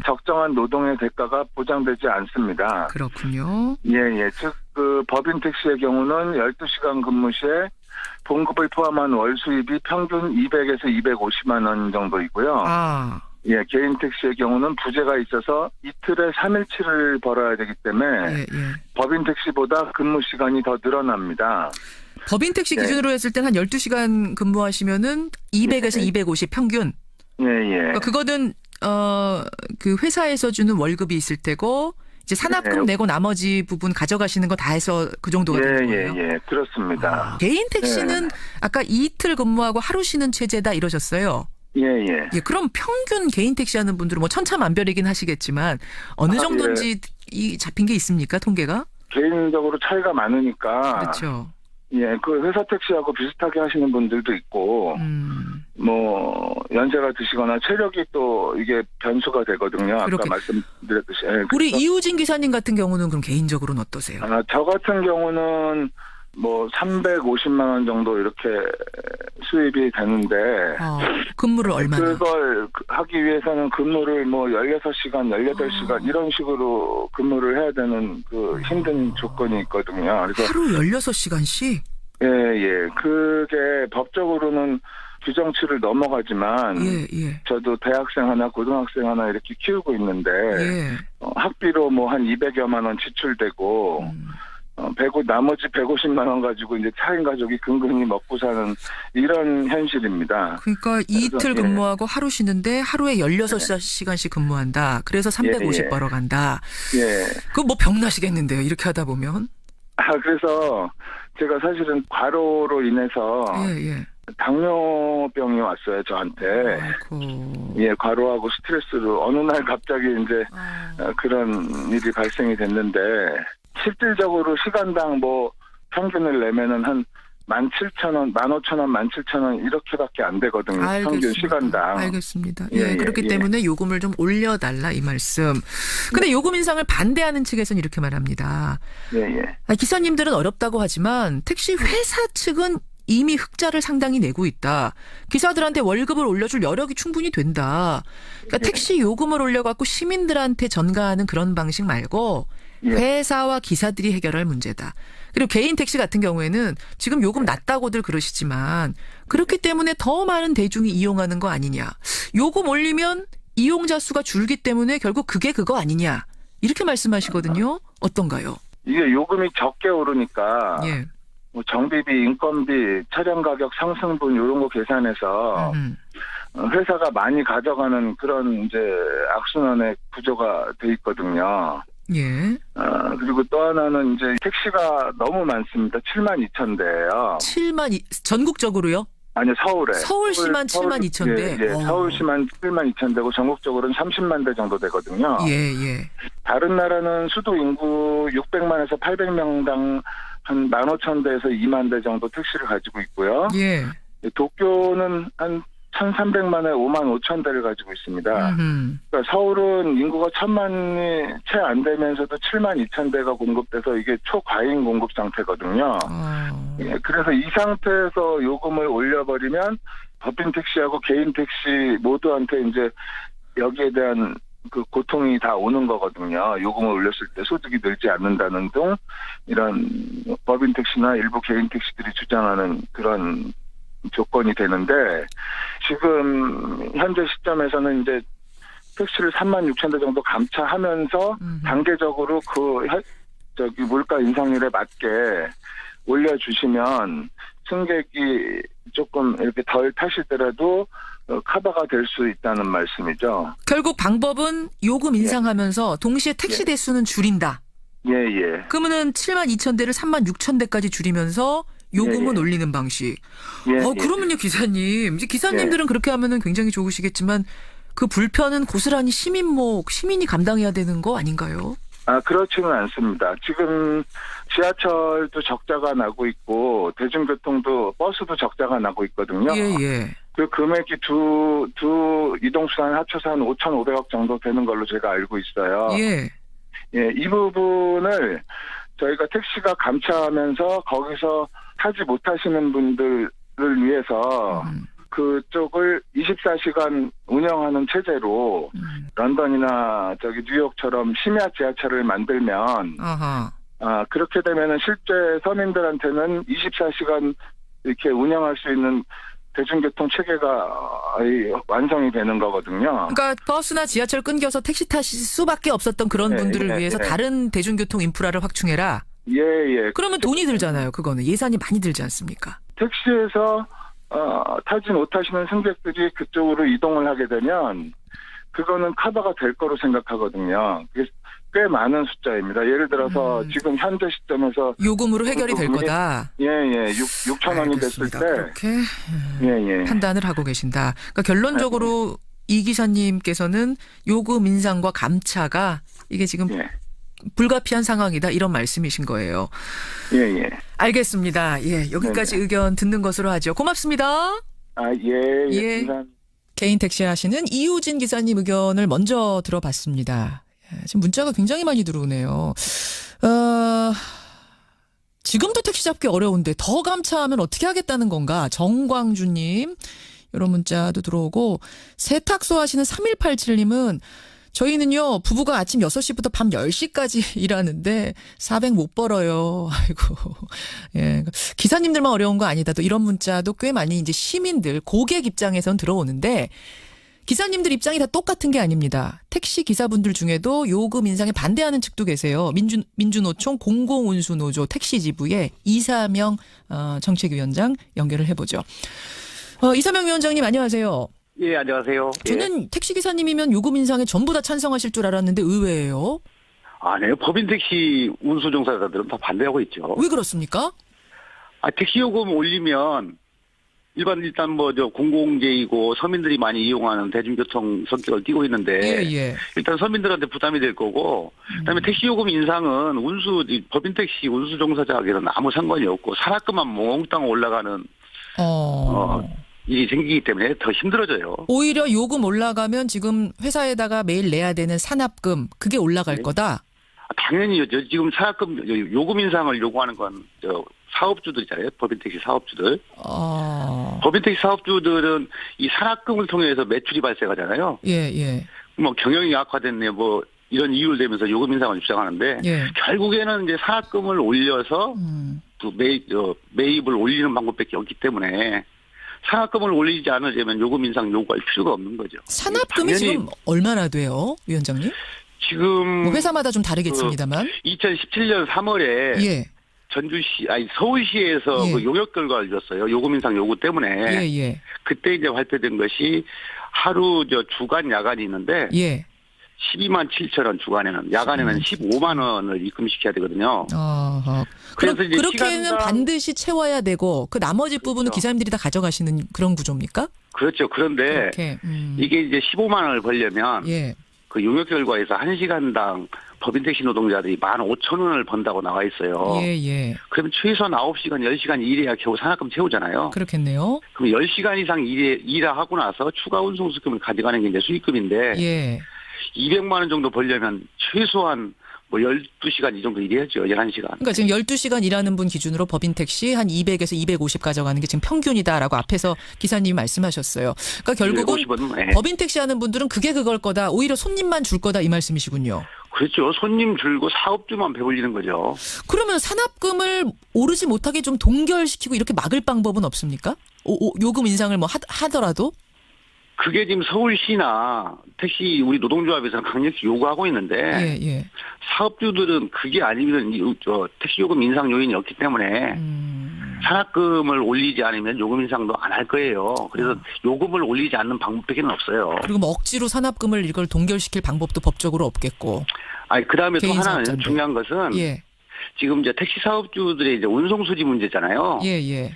적정한 노동의 대가가 보장되지 않습니다. 그렇군요. 즉 법인 택시의 경우는 12시간 근무 시에 봉급을 포함한 월 수입이 평균 200에서 250만 원 정도이고요. 개인 택시의 경우는 부재가 있어서 이틀에 3일치를 벌어야 되기 때문에 법인 택시보다 근무 시간이 더 늘어납니다. 법인 택시 기준으로 했을 땐 한 12시간 근무하시면은 200에서 250 평균. 그러니까 그거는 그 회사에서 주는 월급이 있을 테고 이제 산업금 내고 나머지 부분 가져가시는 거 다 해서 그 정도가 되는 거예요. 그렇습니다. 개인 택시는 아까 이틀 근무하고 하루 쉬는 체제다 이러셨어요. 그럼 평균 개인 택시 하는 분들은 천차만별이긴 하시겠지만 어느 정도인지 이 잡힌 게 있습니까? 통계가? 개인적으로 차이가 많으니까. 그렇죠. 그 회사 택시하고 비슷하게 하시는 분들도 있고, 연세가 드시거나 체력이 또 이게 변수가 되거든요. 아까 말씀드렸듯이. 우리 이우진 기사님 같은 경우는 그럼 개인적으로는 어떠세요? 저 같은 경우는 350만 원 정도 이렇게 수입이 되는데 근무를 얼마나? 그걸 하기 위해서는 근무를 16시간, 18시간 이런 식으로 근무를 해야 되는 그 힘든 조건이 있거든요. 그래서 하루 16시간씩? 그게 법적으로는 규정치를 넘어가지만 저도 대학생 하나 고등학생 하나 이렇게 키우고 있는데 학비로 한 200여만 원 지출되고 나머지 150만 원 가지고 이제 차인 가족이 근근히 먹고 사는 이런 현실입니다. 그러니까 이틀 근무하고 하루 쉬는데 하루에 16시간씩 근무한다. 그래서 350 벌어간다. 그거 병나시겠는데요. 이렇게 하다 보면. 그래서 제가 사실은 과로로 인해서 당뇨병이 왔어요, 저한테. 과로하고 스트레스로 어느 날 갑자기 이제 그런 일이 발생이 됐는데 실질적으로 시간당 평균을 내면은 한 17,000원, 15,000원, 17,000원 이렇게밖에 안 되거든요. 알겠습니다. 평균 시간당. 알겠습니다. 그렇기 때문에 요금을 좀 올려달라 이 말씀. 근데 요금 인상을 반대하는 측에서는 이렇게 말합니다. 기사님들은 어렵다고 하지만 택시 회사 측은 이미 흑자를 상당히 내고 있다. 기사들한테 월급을 올려줄 여력이 충분히 된다. 그러니까 택시 요금을 올려갖고 시민들한테 전가하는 그런 방식 말고 회사와 기사들이 해결할 문제다. 그리고 개인 택시 같은 경우에는 지금 요금 낮다고들 그러시지만 그렇기 때문에 더 많은 대중이 이용하는 거 아니냐. 요금 올리면 이용자 수가 줄기 때문에 결국 그게 그거 아니냐. 이렇게 말씀하시거든요. 어떤가요? 이게 요금이 적게 오르니까 예. 뭐 정비비, 인건비, 차량 가격 상승분 이런 거 계산해서 회사가 많이 가져가는 그런 이제 악순환의 구조가 돼 있거든요. 예. 그리고 또 하나는 이제 택시가 너무 많습니다. 72,000대예요. 전국적으로요? 아니요, 서울에. 서울시만 72,000대. 예, 서울시만 72,000대고 전국적으로는 30만 대 정도 되거든요. 예, 예. 다른 나라는 수도 인구 600만에서 800명당 한 15,000대에서 2만 대 정도 택시를 가지고 있고요. 예. 도쿄는 한 1,300만에 5만 5천 대를 가지고 있습니다. 그러니까 서울은 인구가 1,000만이 채 안 되면서도 7만 2천 대가 공급돼서 이게 초과잉 공급 상태거든요. 예, 그래서 이 상태에서 요금을 올려버리면 법인 택시하고 개인 택시 모두한테 이제 여기에 대한 그 고통이 다 오는 거거든요. 요금을 올렸을 때 소득이 늘지 않는다는 등 이런 법인 택시나 일부 개인 택시들이 주장하는 그런 조건이 되는데 지금 현재 시점에서는 이제 택시를 36,000대 정도 감차하면서 단계적으로 물가 인상률에 맞게 올려주시면 승객이 조금 이렇게 덜 타시더라도 커버가 될 수 있다는 말씀이죠. 결국 방법은 요금 인상하면서 동시에 택시 대수는 줄인다. 예. 그러면은 72,000대를 36,000대까지 줄이면서 요금은 올리는 방식. 그러면요, 기사님. 이제 기사님들은 그렇게 하면은 굉장히 좋으시겠지만 그 불편은 고스란히 시민이 감당해야 되는 거 아닌가요? 그렇지는 않습니다. 지금 지하철도 적자가 나고 있고 대중교통도 버스도 적자가 나고 있거든요. 예. 그 금액이 두 이동수단 합쳐서 한 5,500억 정도 되는 걸로 제가 알고 있어요. 예, 이 부분을 저희가 택시가 감차하면서 거기서 타지 못하시는 분들을 위해서 그쪽을 24시간 운영하는 체제로 런던이나 뉴욕처럼 심야 지하철을 만들면 그렇게 되면은 실제 서민들한테는 24시간 이렇게 운영할 수 있는 대중교통 체계가 완성이 되는 거거든요. 그러니까 버스나 지하철 끊겨서 택시 타실 수밖에 없었던 그런 분들을 위해서 다른 대중교통 인프라를 확충해라. 예. 그러면 돈이 들잖아요. 그거는 예산이 많이 들지 않습니까? 택시에서 타지 못하시는 승객들이 그쪽으로 이동을 하게 되면 그거는 커버가 될 거로 생각하거든요. 그게 꽤 많은 숫자입니다. 예를 들어서 지금 현재 시점에서 요금으로 해결이 될 거다. 예. 6,000원이 됐을 때 그렇게 판단을 하고 계신다. 그러니까 결론적으로 이 기사님께서는 요금 인상과 감차가 이게 지금 불가피한 상황이다 이런 말씀이신 거예요. 예. 알겠습니다. 예, 여기까지 의견 듣는 것으로 하죠. 고맙습니다. 예. 감사합니다. 개인 택시 하시는 이우진 기사님 의견을 먼저 들어봤습니다. 지금 문자가 굉장히 많이 들어오네요. 지금도 택시 잡기 어려운데 더 감차하면 어떻게 하겠다는 건가? 정광주님 이런 문자도 들어오고 세탁소 하시는 3187님은 저희는요 부부가 아침 6시부터 밤 10시까지 일하는데 400 못 벌어요. 아이고. 예. 기사님들만 어려운 거 아니다. 또 이런 문자도 꽤 많이 이제 시민들 고객 입장에선 들어오는데 기사님들 입장이 다 똑같은 게 아닙니다. 택시 기사분들 중에도 요금 인상에 반대하는 측도 계세요. 민주노총 공공운수노조 택시지부의 이사명 정책위원장 연결을 해보죠. 이사명 위원장님 안녕하세요. 예, 안녕하세요. 저는 택시 기사님이면 요금 인상에 전부 다 찬성하실 줄 알았는데 의외예요. 아니요. 법인 택시 운수 종사자들은 다 반대하고 있죠. 왜 그렇습니까? 택시 요금 올리면 일단 공공재이고 서민들이 많이 이용하는 대중교통 성격을 띠고 있는데 일단 서민들한테 부담이 될 거고 그다음에 택시 요금 인상은 법인 택시 운수 종사자에게는 아무 상관이 없고 산악금만 몽땅 올라가는 일이 생기기 때문에 더 힘들어져요. 오히려 요금 올라가면 지금 회사에다가 매일 내야 되는 산업금 그게 올라갈 거다. 당연히요. 지금 산업금 요금 인상을 요구하는 건 사업주들이잖아요. 법인택시 사업주들. 법인택시 사업주들은 이 산업금을 통해서 매출이 발생하잖아요. 예. 경영이 악화됐네 이런 이유를 대면서 요금 인상을 주장하는데 결국에는 이제 산업금을 올려서 또 매입을 올리는 방법밖에 없기 때문에 산업금을 올리지 않으려면 요금 인상 요구할 필요가 없는 거죠. 산업금이 지금 얼마나 돼요, 위원장님? 지금 뭐 회사마다 좀 다르겠습니다만. 2017년 3월에 예. 서울시에서 예. 그 용역 결과를 줬어요. 요금 인상 요구 때문에. 예. 그때 이제 발표된 것이 하루 주간 야간이 있는데 예. 12만 7천 원 주간에는 야간에는 15만 원을 입금시켜야 되거든요. 그럼 그래서 이제 그렇게는 시간당- 반드시 채워야 되고 그 나머지 부분은 그렇죠. 기사님들이 다 가져가시는 그런 구조입니까? 그렇죠. 그런데 그렇게. 이게 이제 15만 원을 벌려면 예. 그 용역 결과에서 1시간당 법인 택시 노동자들이 15,000원을 번다고 나와 있어요. 예. 그러면 최소한 9시간, 10시간 일해야 겨우 산학금 채우잖아요. 그렇겠네요. 그럼 10시간 이상 일하고 나서 추가 운송수금을 가져가는 게 이제 수익금인데 예. 200만 원 정도 벌려면 최소한 뭐 12시간 이 정도 일해야죠. 11시간. 그러니까 지금 12시간 일하는 분 기준으로 법인 택시 한 200에서 250 가져가는 게 지금 평균이다라고 앞에서 기사님이 말씀하셨어요. 그러니까 결국은 250은, 네. 법인 택시 하는 분들은 그게 그걸 거다. 오히려 손님만 줄 거다 이 말씀이시군요. 그렇죠. 손님 줄고 사업주만 배불리는 거죠. 그러면 산업금을 오르지 못하게 좀 동결시키고 이렇게 막을 방법은 없습니까? 요금 인상을 뭐 하더라도? 그게 지금 서울시나 택시 우리 노동조합에서는 강력히 요구하고 있는데 예. 사업주들은 그게 아니면 택시 요금 인상 요인이 없기 때문에 산학금을 올리지 않으면 요금 인상도 안 할 거예요. 그래서 요금을 올리지 않는 방법밖에는 없어요. 그리고 뭐 억지로 산업금을 이걸 동결시킬 방법도 법적으로 없겠고. 그다음에 또 개인 하나는 사업자인데. 중요한 것은 예. 지금 이제 택시 사업주들의 이제 운송수지 문제잖아요. 예.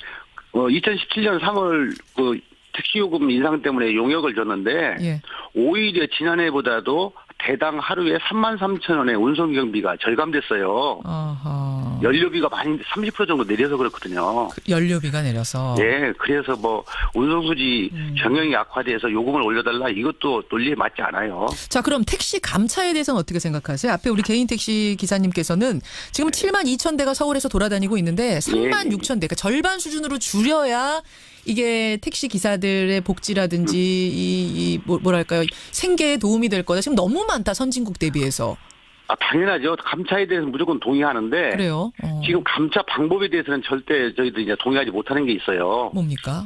2017년 3월 그 택시 요금 인상 때문에 용역을 줬는데 예. 오히려 지난해보다도 대당 하루에 33,000원의 운송 경비가 절감됐어요. 아하. 연료비가 많이 30% 정도 내려서 그렇거든요. 연료비가 내려서. 네, 그래서 뭐 운송수지 경영이 악화돼서 요금을 올려달라 이것도 논리에 맞지 않아요. 자, 그럼 택시 감차에 대해서는 어떻게 생각하세요? 앞에 우리 개인 택시 기사님께서는 지금 7만 2천 대가 서울에서 돌아다니고 있는데 3만 6천 대, 그러니까 절반 수준으로 줄여야 이게 택시 기사들의 복지라든지 뭐랄까요, 생계에 도움이 될 거다. 지금 너무 많다, 선진국 대비해서. 당연하죠. 감차에 대해서는 무조건 동의하는데. 그래요? 지금 감차 방법에 대해서는 절대 저희도 이제 동의하지 못하는 게 있어요. 뭡니까?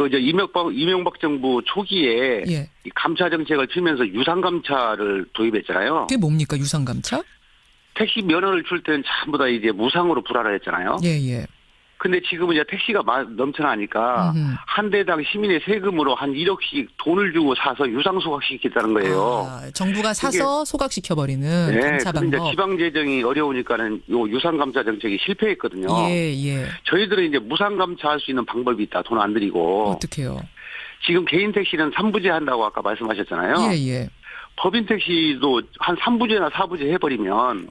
이제 이명박 정부 초기에 예. 이 감차 정책을 펴면서 유상 감차를 도입했잖아요. 그게 뭡니까, 유상 감차? 택시 면허를 줄 때는 전부 다 이제 무상으로 불하라 했잖아요. 예. 근데 지금은 이제 택시가 넘쳐나니까 한 대당 시민의 세금으로 한 1억씩 돈을 주고 사서 유상 소각시키겠다는 거예요. 정부가 사서 소각시켜버리는 감차 근데 방법. 이제 지방 재정이 어려우니까는 요 유상 감차 정책이 실패했거든요. 예. 저희들은 이제 무상 감차할 수 있는 방법이 있다. 돈 안 들이고. 어떻게요? 지금 개인 택시는 3부제 한다고 아까 말씀하셨잖아요. 예. 법인 택시도 한 3부제나 4부제 해버리면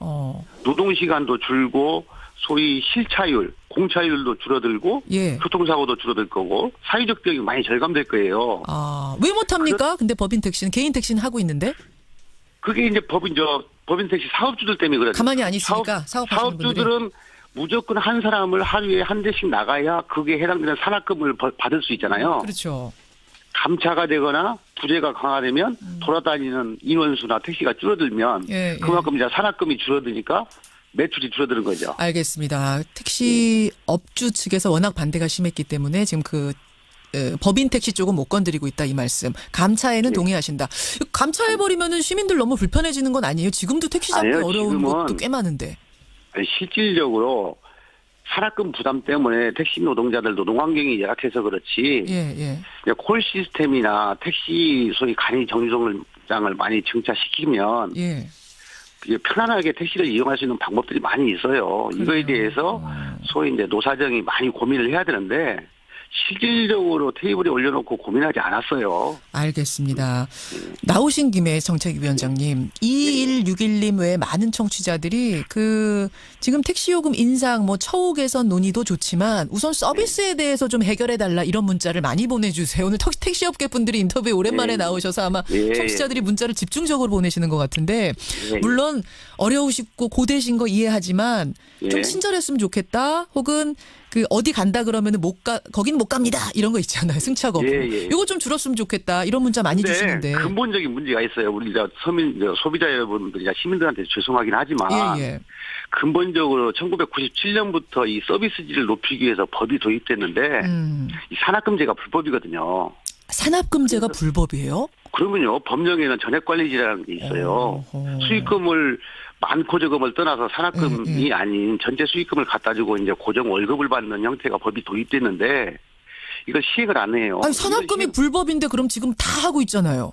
노동시간도 줄고 소위 실차율, 공차율도 줄어들고 교통사고도 줄어들 거고 사회적 비용이 많이 절감될 거예요. 왜 못합니까? 근데 법인 택시는, 개인 택시는 하고 있는데? 그게 이제 법인 택시 사업주들 때문에 그래요. 가만히 안 있으니까 사업하시는 분들이. 사업주들은 무조건 한 사람을 하루에 한 대씩 나가야 그게 해당되는 산학금을 받을 수 있잖아요. 그렇죠. 감차가 되거나 부재가 강화되면 돌아다니는 인원수나 택시가 줄어들면 그만큼 이제 산학금이 줄어드니까 매출이 줄어드는 거죠. 알겠습니다. 택시 업주 측에서 워낙 반대가 심했기 때문에 지금 법인 택시 쪽은 못 건드리고 있다 이 말씀. 감차에는 동의하신다. 감차해버리면은 시민들 너무 불편해지는 건 아니에요? 지금도 택시 잡기 어려운 곳도 꽤 많은데. 실질적으로 산학금 부담 때문에 택시 노동자들 노동 환경이 열악해서 그렇지. 콜 시스템이나 택시 소위 간이 정류장을 많이 증차시키면 편안하게 택시를 이용할 수 있는 방법들이 많이 있어요. 이거에 대해서 소위 이제 노사정이 많이 고민을 해야 되는데 실질적으로 테이블에 올려놓고 고민하지 않았어요. 알겠습니다. 나오신 김에 정책위원장님, 2161님 외에 많은 청취자들이 지금 택시요금 인상, 처우 개선 논의도 좋지만 우선 서비스에 대해서 좀 해결해달라 이런 문자를 많이 보내주세요. 오늘 택시업계 분들이 인터뷰에 오랜만에 나오셔서 아마 청취자들이 문자를 집중적으로 보내시는 것 같은데 물론 어려우시고 고되신 거 이해하지만 좀 친절했으면 좋겠다. 혹은 어디 간다 그러면은 거긴 못 갑니다. 이런 거 있잖아요. 승차 거부. 이거 좀 줄었으면 좋겠다. 이런 문자 많이 주시는데. 근본적인 문제가 있어요. 우리 소비자 여러분들, 시민들한테 죄송하긴 하지만. 근본적으로 1997년부터 이 서비스질을 높이기 위해서 법이 도입됐는데 이 산학금제가 불법이거든요. 산업금제가 불법이에요? 그러면요, 법령에는 전액관리제라는 게 있어요. 수익금을 많고 적음을 떠나서 산업금이 아닌 전체 수익금을 갖다 주고 이제 고정 월급을 받는 형태가 법이 도입됐는데 이걸 시행을 안 해요. 아니, 산업금이 불법인데 그럼 지금 다 하고 있잖아요.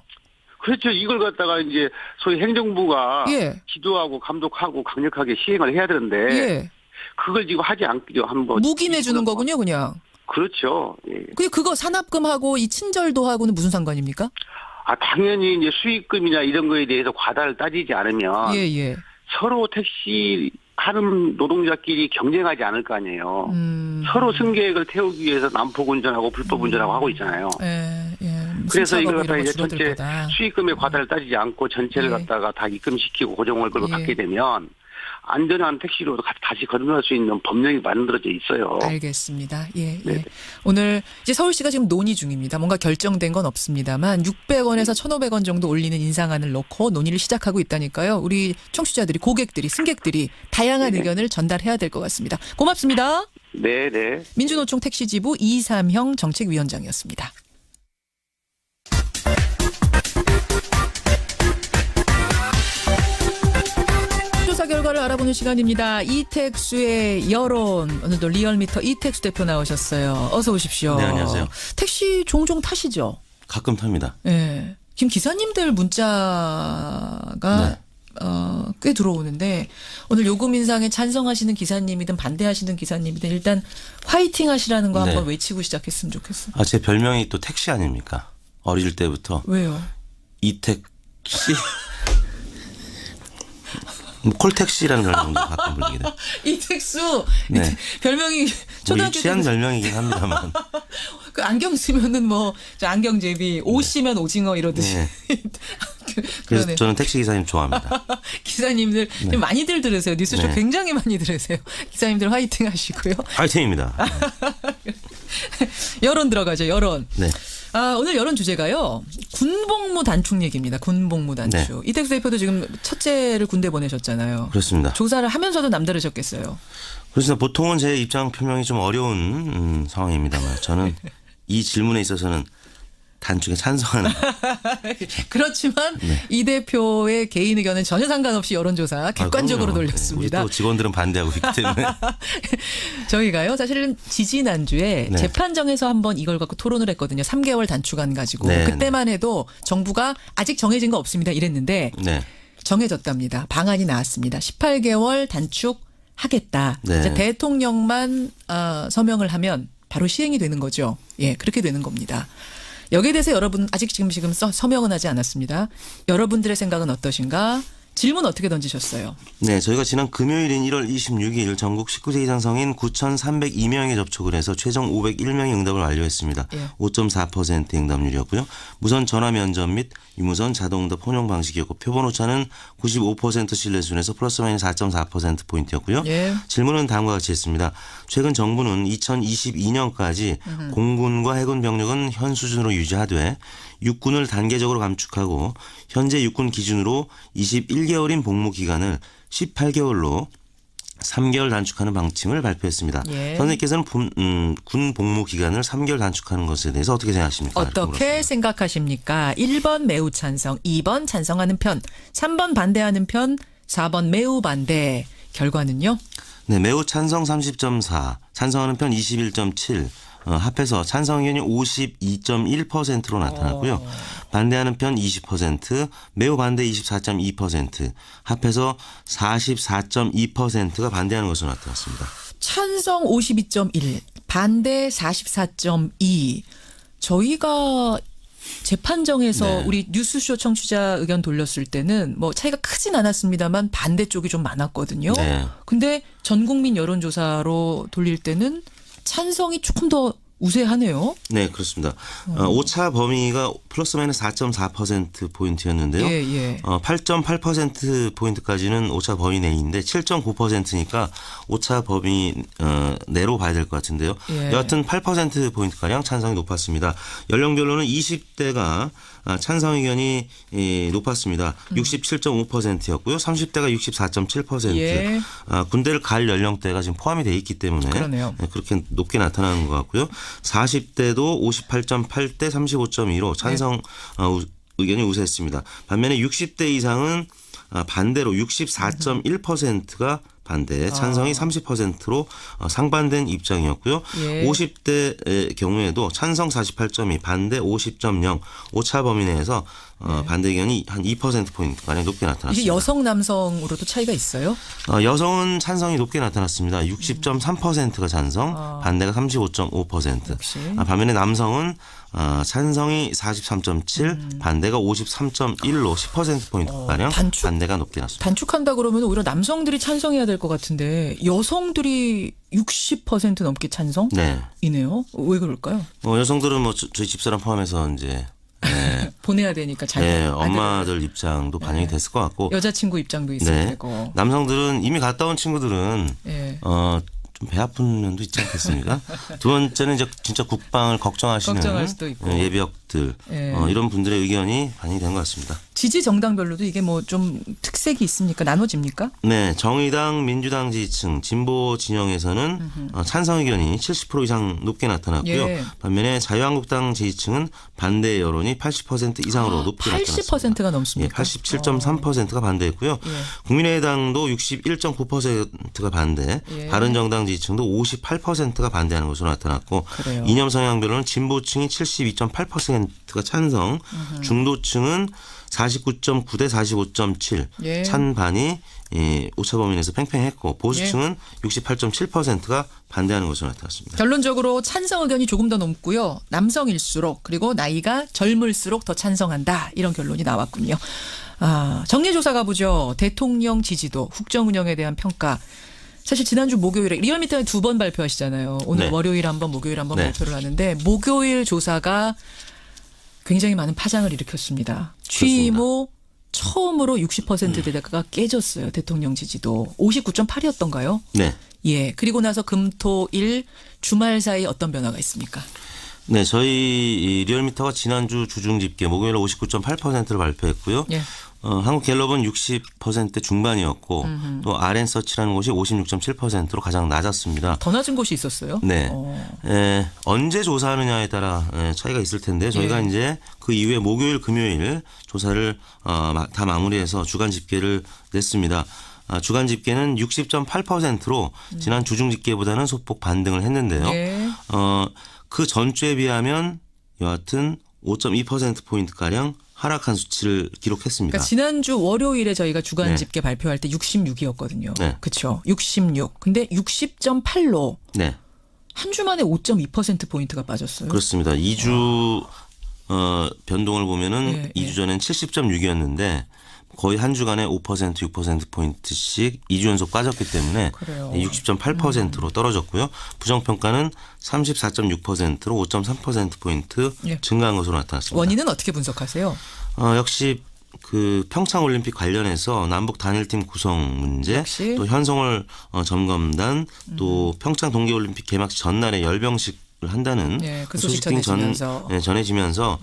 그렇죠. 이걸 갖다가 이제 소위 행정부가 예. 지도하고 감독하고 강력하게 시행을 해야 되는데 예. 그걸 지금 하지 않기로 한번 묵인해 주는 거군요, 그냥. 그렇죠. 예. 그거 산업금하고 이 친절도하고는 무슨 상관입니까? 당연히 이제 수익금이나 이런 거에 대해서 과다를 따지지 않으면 예. 서로 택시 하는 노동자끼리 경쟁하지 않을 거 아니에요. 서로 승객을 태우기 위해서 난폭 운전하고 불법 운전하고 하고 있잖아요. 예. 그래서 이걸 갖다가 이제 전체 거다. 수익금의 과다를 따지지 않고 전체를 갖다가 다 입금시키고 고정 월급을 갖게 되면 안전한 택시로 다시 거듭날 수 있는 법령이 만들어져 있어요. 알겠습니다. 예. 오늘 이제 서울시가 지금 논의 중입니다. 뭔가 결정된 건 없습니다만 600원에서 1,500원 정도 올리는 인상안을 놓고 논의를 시작하고 있다니까요. 우리 청취자들이, 고객들이, 승객들이 다양한 의견을 전달해야 될 것 같습니다. 고맙습니다. 네. 민주노총 택시지부 이삼형 정책위원장이었습니다. 조사 결과를 알아보는 시간입니다. 이택수의 여론. 오늘도 리얼미터 이택수 대표 나오셨어요. 어서 오십시오. 네, 안녕하세요. 택시 종종 타시죠? 가끔 탑니다. 네. 지금 기사님들 문자가 꽤 들어오는데 오늘 요금 인상에 찬성하시는 기사님이든 반대하시는 기사님이든 일단 화이팅 하시라는 거 한번 외치고 시작했으면 좋겠어요. 제 별명이 또 택시 아닙니까? 어릴 때부터. 왜요? 이택시? 콜택시라는 별명도 가끔 불리게 돼요. 이택수. 네. 별명이 초등학교 유치한 별명이긴 합니다만. 그 안경 쓰면은 안경제비, 옷 쓰면 오징어 이러듯이. 네. 그래서 저는 택시 기사님 좋아합니다. 기사님들 많이들 들으세요. 뉴스쇼 굉장히 많이 들으세요. 기사님들 화이팅 하시고요. 화이팅입니다. 여론 들어가죠. 여론. 네. 오늘 여론 주제가요. 군복무 단축 얘기입니다. 군복무 단축. 이택수 대표도 지금 첫째를 군대 보내셨잖아요. 그렇습니다. 조사를 하면서도 남다르셨겠어요. 그렇습니다. 보통은 제 입장 표명이 좀 어려운 상황입니다만 저는 이 질문에 있어서는 단축에 찬성하는. 그렇지만 이 대표의 개인 의견은 전혀 상관없이 여론조사 객관적으로 돌렸습니다. 우리 또 직원들은 반대하고 있기 때문에. 저희가요. 사실은 지지난주에 재판정에서 한번 이걸 갖고 토론을 했거든요. 3개월 단축안 가지고. 그때만 해도 정부가 아직 정해진 거 없습니다. 이랬는데 정해졌답니다. 방안이 나왔습니다. 18개월 단축하겠다. 이제 대통령만 서명을 하면 바로 시행이 되는 거죠. 예, 그렇게 되는 겁니다. 여기에 대해서 여러분 아직 지금 서명은 하지 않았습니다. 여러분들의 생각은 어떠신가? 질문 어떻게 던지셨어요? 네, 저희가 지난 금요일인 1월 26일 전국 19세 이상 성인 9,302명에 접촉을 해서 최종 501명의 응답을 완료했습니다. 5.4% 응답률이었고요. 무선 전화 면접 및 유무선 자동응답 혼용 방식이었고 표본 오차는 95% 신뢰 수준에서 플러스 마이너스 4.4%포인트였고요. 질문은 다음과 같이 했습니다. 최근 정부는 2022년까지 공군과 해군 병력은 현 수준으로 유지하되 육군을 단계적으로 감축하고 현재 육군 기준으로 21개월인 복무 기간을 18개월로 3개월 단축하는 방침을 발표했습니다. 선생님께서는 군 복무 기간을 3개월 단축하는 것에 대해서 어떻게 생각하십니까? 어떻게 생각하십니까? 1번 매우 찬성, 2번 찬성하는 편, 3번 반대하는 편, 4번 매우 반대. 결과는요? 네, 매우 찬성 30.4, 찬성하는 편 21.7. 합해서 찬성 의견이 52.1%로 나타났고요. 반대하는 편 20%, 매우 반대 24.2%, 합해서 44.2%가 반대하는 것으로 나타났습니다. 찬성 52.1, 반대 44.2. 저희가 재판정에서 우리 뉴스쇼 청취자 의견 돌렸을 때는 차이가 크진 않았습니다만 반대 쪽이 좀 많았거든요. 근데 전 국민 여론조사로 돌릴 때는 찬성이 조금 더 우세하네요. 네, 그렇습니다. 오차 범위가 플러스 마이너스 4.4%포인트였는데요. 8.8%포인트까지는 오차 범위 내인데 7.9%니까 오차 범위 내로 봐야 될 것 같은데요. 여하튼 8%포인트가량 찬성이 높았습니다. 연령별로는 20대가 찬성 의견이 높았습니다. 67.5%였고요. 30대가 64.7%. 예. 군대를 갈 연령대가 지금 포함이 돼 있기 때문에 그러네요. 그렇게 높게 나타나는 것 같고요. 40대도 58.8대 35.2로 찬성 의견이 우세했습니다. 반면에 60대 이상은 반대로 64.1%가 반대, 찬성이 30%로 상반된 입장이었고요. 예. 50대의 경우에도 찬성 48.2, 반대 50.0, 오차 범위 내에서 반대 의견이 한 2%포인트가량 높게 나타났습니다. 이게 여성 남성으로도 차이가 있어요? 여성은 찬성이 높게 나타났습니다. 60.3%가 찬성, 반대가 35.5%. 역시. 반면에 남성은 찬성이 43.7, 반대가 53.1로 10%포인트가량 반대가 높게 났습니다. 단축한다 그러면 오히려 남성들이 찬성해야 될 것 같은데 여성들이 60% 넘게 찬성이네요. 네. 왜 그럴까요? 여성들은 뭐 저희 집사람 포함해서 이제 보내야 되니까 잘. 네, 엄마들 입장도 반영이 됐을 것 같고 여자친구 입장도 있을 테고. 남성들은 이미 갔다 온 친구들은 좀 배 아픈 면도 있지 않겠습니까? 두 번째는 이제 진짜 국방을 걱정하시는 수도 있고. 예비역들 이런 분들의 의견이 반영이 된 것 같습니다. 지지 정당별로도 이게 뭐 좀 특색이 있습니까? 나눠집니까? 네, 정의당, 민주당 지지층, 진보 진영에서는 찬성 의견이 70% 이상 높게 나타났고요. 예. 반면에 자유한국당 지지층은 반대 여론이 80% 이상으로 높게 나타났습니다. 80%가 넘습니까? 87.3%가 반대했고요. 국민의당도 61.9%가 반대, 바른정당 지지층도 58%가 반대하는 것으로 나타났고 그래요. 이념 성향별로는 진보층이 72.8%가 찬성, 중도층은 49.9대 45.7 찬반이 오차 범위 내에서 팽팽했고 보수층은 68.7%가 반대하는 것으로 나타났습니다. 결론적으로 찬성 의견이 조금 더 높고요. 남성일수록 그리고 나이가 젊을수록 더 찬성한다. 이런 결론이 나왔군요. 정리조사 가보죠. 대통령 지지도, 국정 운영에 대한 평가. 사실 지난주 목요일에 리얼미터에 2번 발표하시잖아요. 오늘 월요일 한번 목요일 한번 발표를 하는데 목요일 조사가 굉장히 많은 파장을 일으켰습니다. 취임 후 처음으로 60%대가 깨졌어요. 대통령 지지도. 59.8이었던가요? 네. 예. 그리고 나서 금, 토, 일 주말 사이 어떤 변화가 있습니까? 네. 저희 리얼미터가 지난주 주중 집계 목요일에 59.8%를 발표했고요. 예. 한국갤럽은 60% 중반이었고 또 RN서치라는 곳이 56.7%로 가장 낮았습니다. 더 낮은 곳이 있었어요? 네. 언제 조사하느냐에 따라 차이가 있을 텐데 저희가 이제 그 이후에 목요일, 금요일 조사를 다 마무리해서 주간 집계를 냈습니다. 주간 집계는 60.8%로 지난 주중 집계보다는 소폭 반등을 했는데요. 그 전주에 비하면 여하튼 5.2%포인트가량 하락한 수치를 기록했습니다. 그러니까 지난주 월요일에 저희가 주간 집계 발표할 때 66이었거든요. 그렇죠. 66. 근데 60.8로 한 주 만에 5.2%포인트가 빠졌어요. 그렇습니다. 2주 변동을 보면은 2주 전엔 70.6이었는데 거의 한 주간에 5%, 6%포인트씩 2주 연속 빠졌기 때문에 60.8%로 떨어졌고요. 부정평가는 34.6%로 5.3%포인트 증가한 것으로 나타났습니다. 원인은 어떻게 분석하세요? 역시 그 평창올림픽 관련해서 남북 단일팀 구성 문제, 또 현송월 점검단, 또 평창 동계올림픽 개막식 전날에 열병식 한다는 그 소식 전해지면서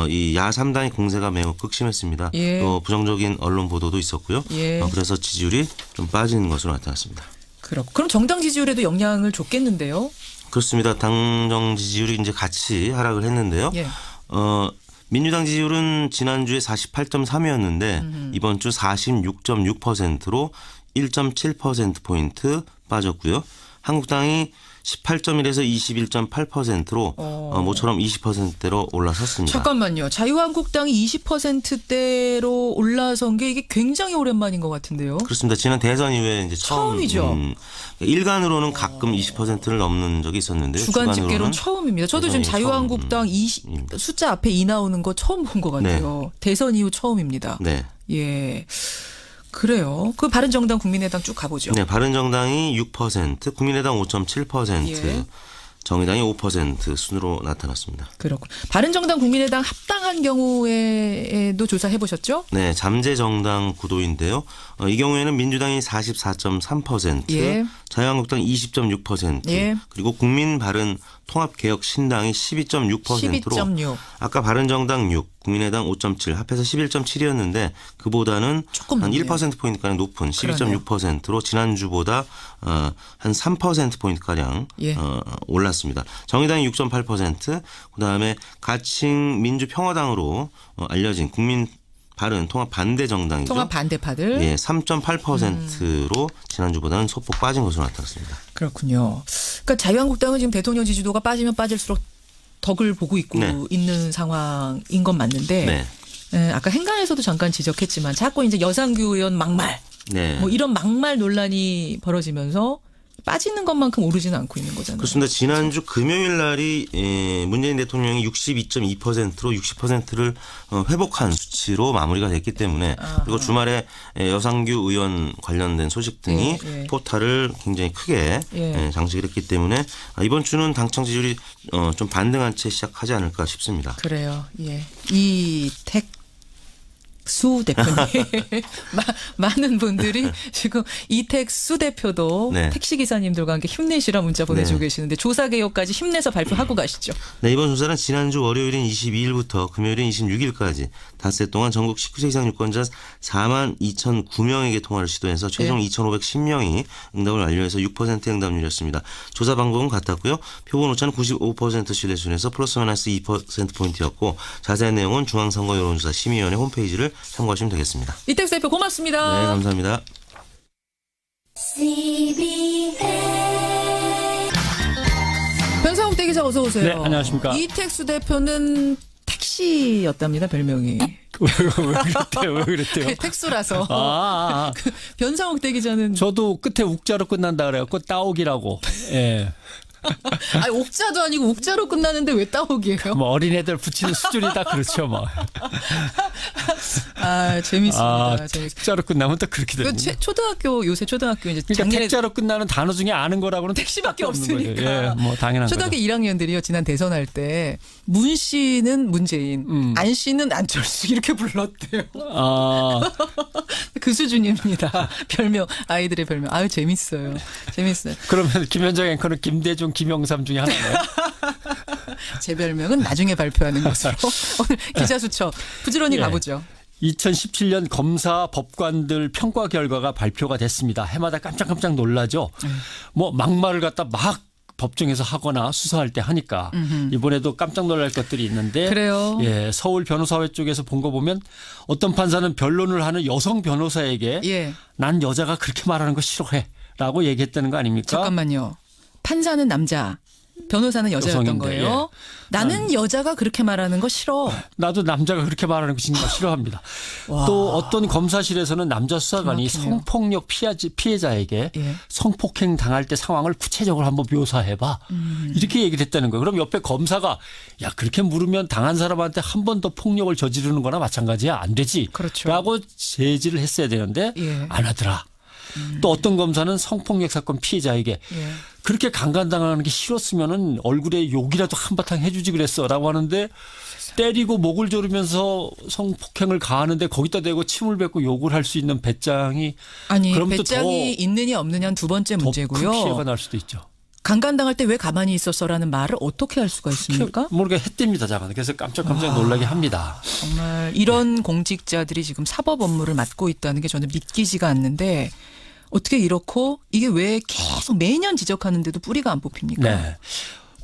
이 야 3당의 공세가 매우 극심했습니다. 또 부정적인 언론 보도도 있었고요. 그래서 지지율이 좀 빠지는 것으로 나타났습니다. 그럼 정당 지지율에도 영향을 줬겠는데요? 그렇습니다. 당정 지지율이 이제 같이 하락을 했는데요. 민주당 지지율은 지난주에 48.3이었는데 이번 주 46.6%로 1.7%포인트 빠졌고요. 한국당이 18.1에서 21.8%로 모처럼 20%대로 올라섰습니다. 잠깐만요. 자유한국당이 20%대로 올라선 게 이게 굉장히 오랜만인 것 같은데요. 그렇습니다. 지난 대선 이후에 이제 처음이죠. 일간으로는 가끔 20%를 넘는 적이 있었는데요. 주간 집계로는 처음입니다. 저도 지금 자유한국당 숫자 앞에 2 나오는 거 처음 본 것 같아요. 대선 이후 처음입니다. 예. 그래요. 그 바른정당 국민의당 쭉 가보죠. 네, 바른정당이 6%, 국민의당 5.7%, 정의당이 5% 순으로 나타났습니다. 그렇군. 바른정당 국민의당 합당한 경우에도 조사해 보셨죠? 네, 잠재정당 구도인데요. 이 경우에는 민주당이 44.3%, 자유한국당 20.6%, 그리고 국민바른통합개혁신당이 12.6%로 12.6. 아까 바른정당 6, 국민의당 5.7 합해서 11.7이었는데 그보다는 한 1%포인트가량 높은 12.6%로 지난주보다 한 3%포인트가량 올랐습니다. 정의당이 6.8% 그다음에 가칭 민주평화당으로 알려진 국민 바른 통합 반대 정당이죠. 통합 반대파들. 예, 3.8%로 지난주보다는 소폭 빠진 것으로 나타났습니다. 그렇군요. 그러니까 자유한국당은 지금 대통령 지지도가 빠지면 빠질수록 덕을 보고 있고 있는 상황인 건 맞는데 아까 행간에서도 잠깐 지적했지만 자꾸 이제 여상규 의원 막말 뭐 이런 막말 논란이 벌어지면서 빠지는 것만큼 오르지는 않고 있는 거잖아요. 그렇습니다. 지난주 금요일 날이 문재인 대통령이 62.2%로 60%를 회복한 수치로 마무리가 됐기 때문에 그리고 주말에 여상규 의원 관련된 소식 등이 포탈을 굉장히 크게 장식을 했기 때문에 이번 주는 당청 지지율이 좀 반등한 채 시작하지 않을까 싶습니다. 그래요. 예. 이택수 대표님. 많은 분들이 지금 이택수 대표도 택시기사님들과 함께 힘내시라 문자 보내주고 계시는데 조사개혁까지 힘내서 발표하고 가시죠. 네, 이번 조사는 지난주 월요일인 22일부터 금요일인 26일까지 닷새 동안 전국 19세 이상 유권자 42,009명에게 통화를 시도해서 최종 2,510명이 응답을 완료해서 6% 응답률이었습니다. 조사 방법은 같았고요. 표본 오차는 95% 신뢰 수준에서 플러스 마이너스 2%포인트였고 자세한 내용은 중앙선거 여론조사 심의위원회 홈페이지를 참고하시면 되겠습니다. 이택수 대표 고맙습니다. 네, 감사합니다. 변상욱 대기자 어서 오세요. 네, 안녕하십니까. 이택수 대표는 택시였답니다, 별명이. 왜 그랬대요? 택수라서. 변상욱 대기자는. 저도 끝에 욱자로 끝난다 그래갖고 따옥이라고. 예. 아니, 옥자도 아니고 욱자로 끝나는데 왜 따옥이에요? 뭐 어린애들 붙이는 수준이 다 그렇죠, 뭐. 재밌습니다. 택자로 끝나면 또 그렇게 됩니다. 요새 초등학교 이제 그러니까 택자로 끝나는 단어 중에 아는 거라고는 택시밖에 없으니까. 예, 뭐 당연한 거죠. 초등학교 1학년들이요 지난 대선할 때 문 씨는 문재인, 안 씨는 안철수 이렇게 불렀대요. 그 수준입니다. 별명 아이들의 별명. 재밌어요. 그러면 김현정 앵커는 김대중, 김영삼 중에 하나네요. 제 별명은 나중에 발표하는 것으로 오늘 기자수첩 부지런히 가보죠. 2017년 검사 법관들 평가 결과가 발표가 됐습니다. 해마다 깜짝깜짝 놀라죠. 뭐 막말을 갖다 막 법정에서 하거나 수사할 때 하니까 이번에도 깜짝 놀랄 것들이 있는데 그래요. 예, 서울 변호사회 쪽에서 본 거 보면 어떤 판사는 변론을 하는 여성 변호사에게 난 여자가 그렇게 말하는 거 싫어해라고 얘기했다는 거 아닙니까? 잠깐만요. 판사는 남자. 변호사는 여자였던 거예요. 나는 여자가 그렇게 말하는 거 싫어. 나도 남자가 그렇게 말하는 거 정말 싫어합니다. 또 어떤 검사실에서는 남자 수사관이 성폭력 피해자에게 성폭행 당할 때 상황을 구체적으로 한번 묘사해봐. 이렇게 얘기를 했다는 거예요. 그럼 옆에 검사가 야 그렇게 물으면 당한 사람한테 한 번 더 폭력을 저지르는 거나 마찬가지야. 안 되지. 그렇죠. 라고 제지를 했어야 되는데 안 하더라. 또 어떤 검사는 성폭력 사건 피해자에게 그렇게 강간당하는 게 싫었으면은 얼굴에 욕이라도 한바탕 해주지 그랬어라고 하는데 때리고 목을 조르면서 성폭행을 가하는데 거기다 대고 침을 뱉고 욕을 할 수 있는 배짱이 배짱이 있느냐 없느냐는 두 번째 문제고요. 큰 피해가 날 수도 있죠. 강간당할 때 왜 가만히 있었어라는 말을 어떻게 할 수가 있습니까? 모르게 했답니다. 잠깐. 그래서 깜짝 놀라게 합니다. 정말 이런 공직자들이 지금 사법 업무를 맡고 있다는 게 저는 믿기지가 않는데 어떻게 이렇고 이게 왜 계속 매년 지적하는데도 뿌리가 안 뽑힙니까? 네.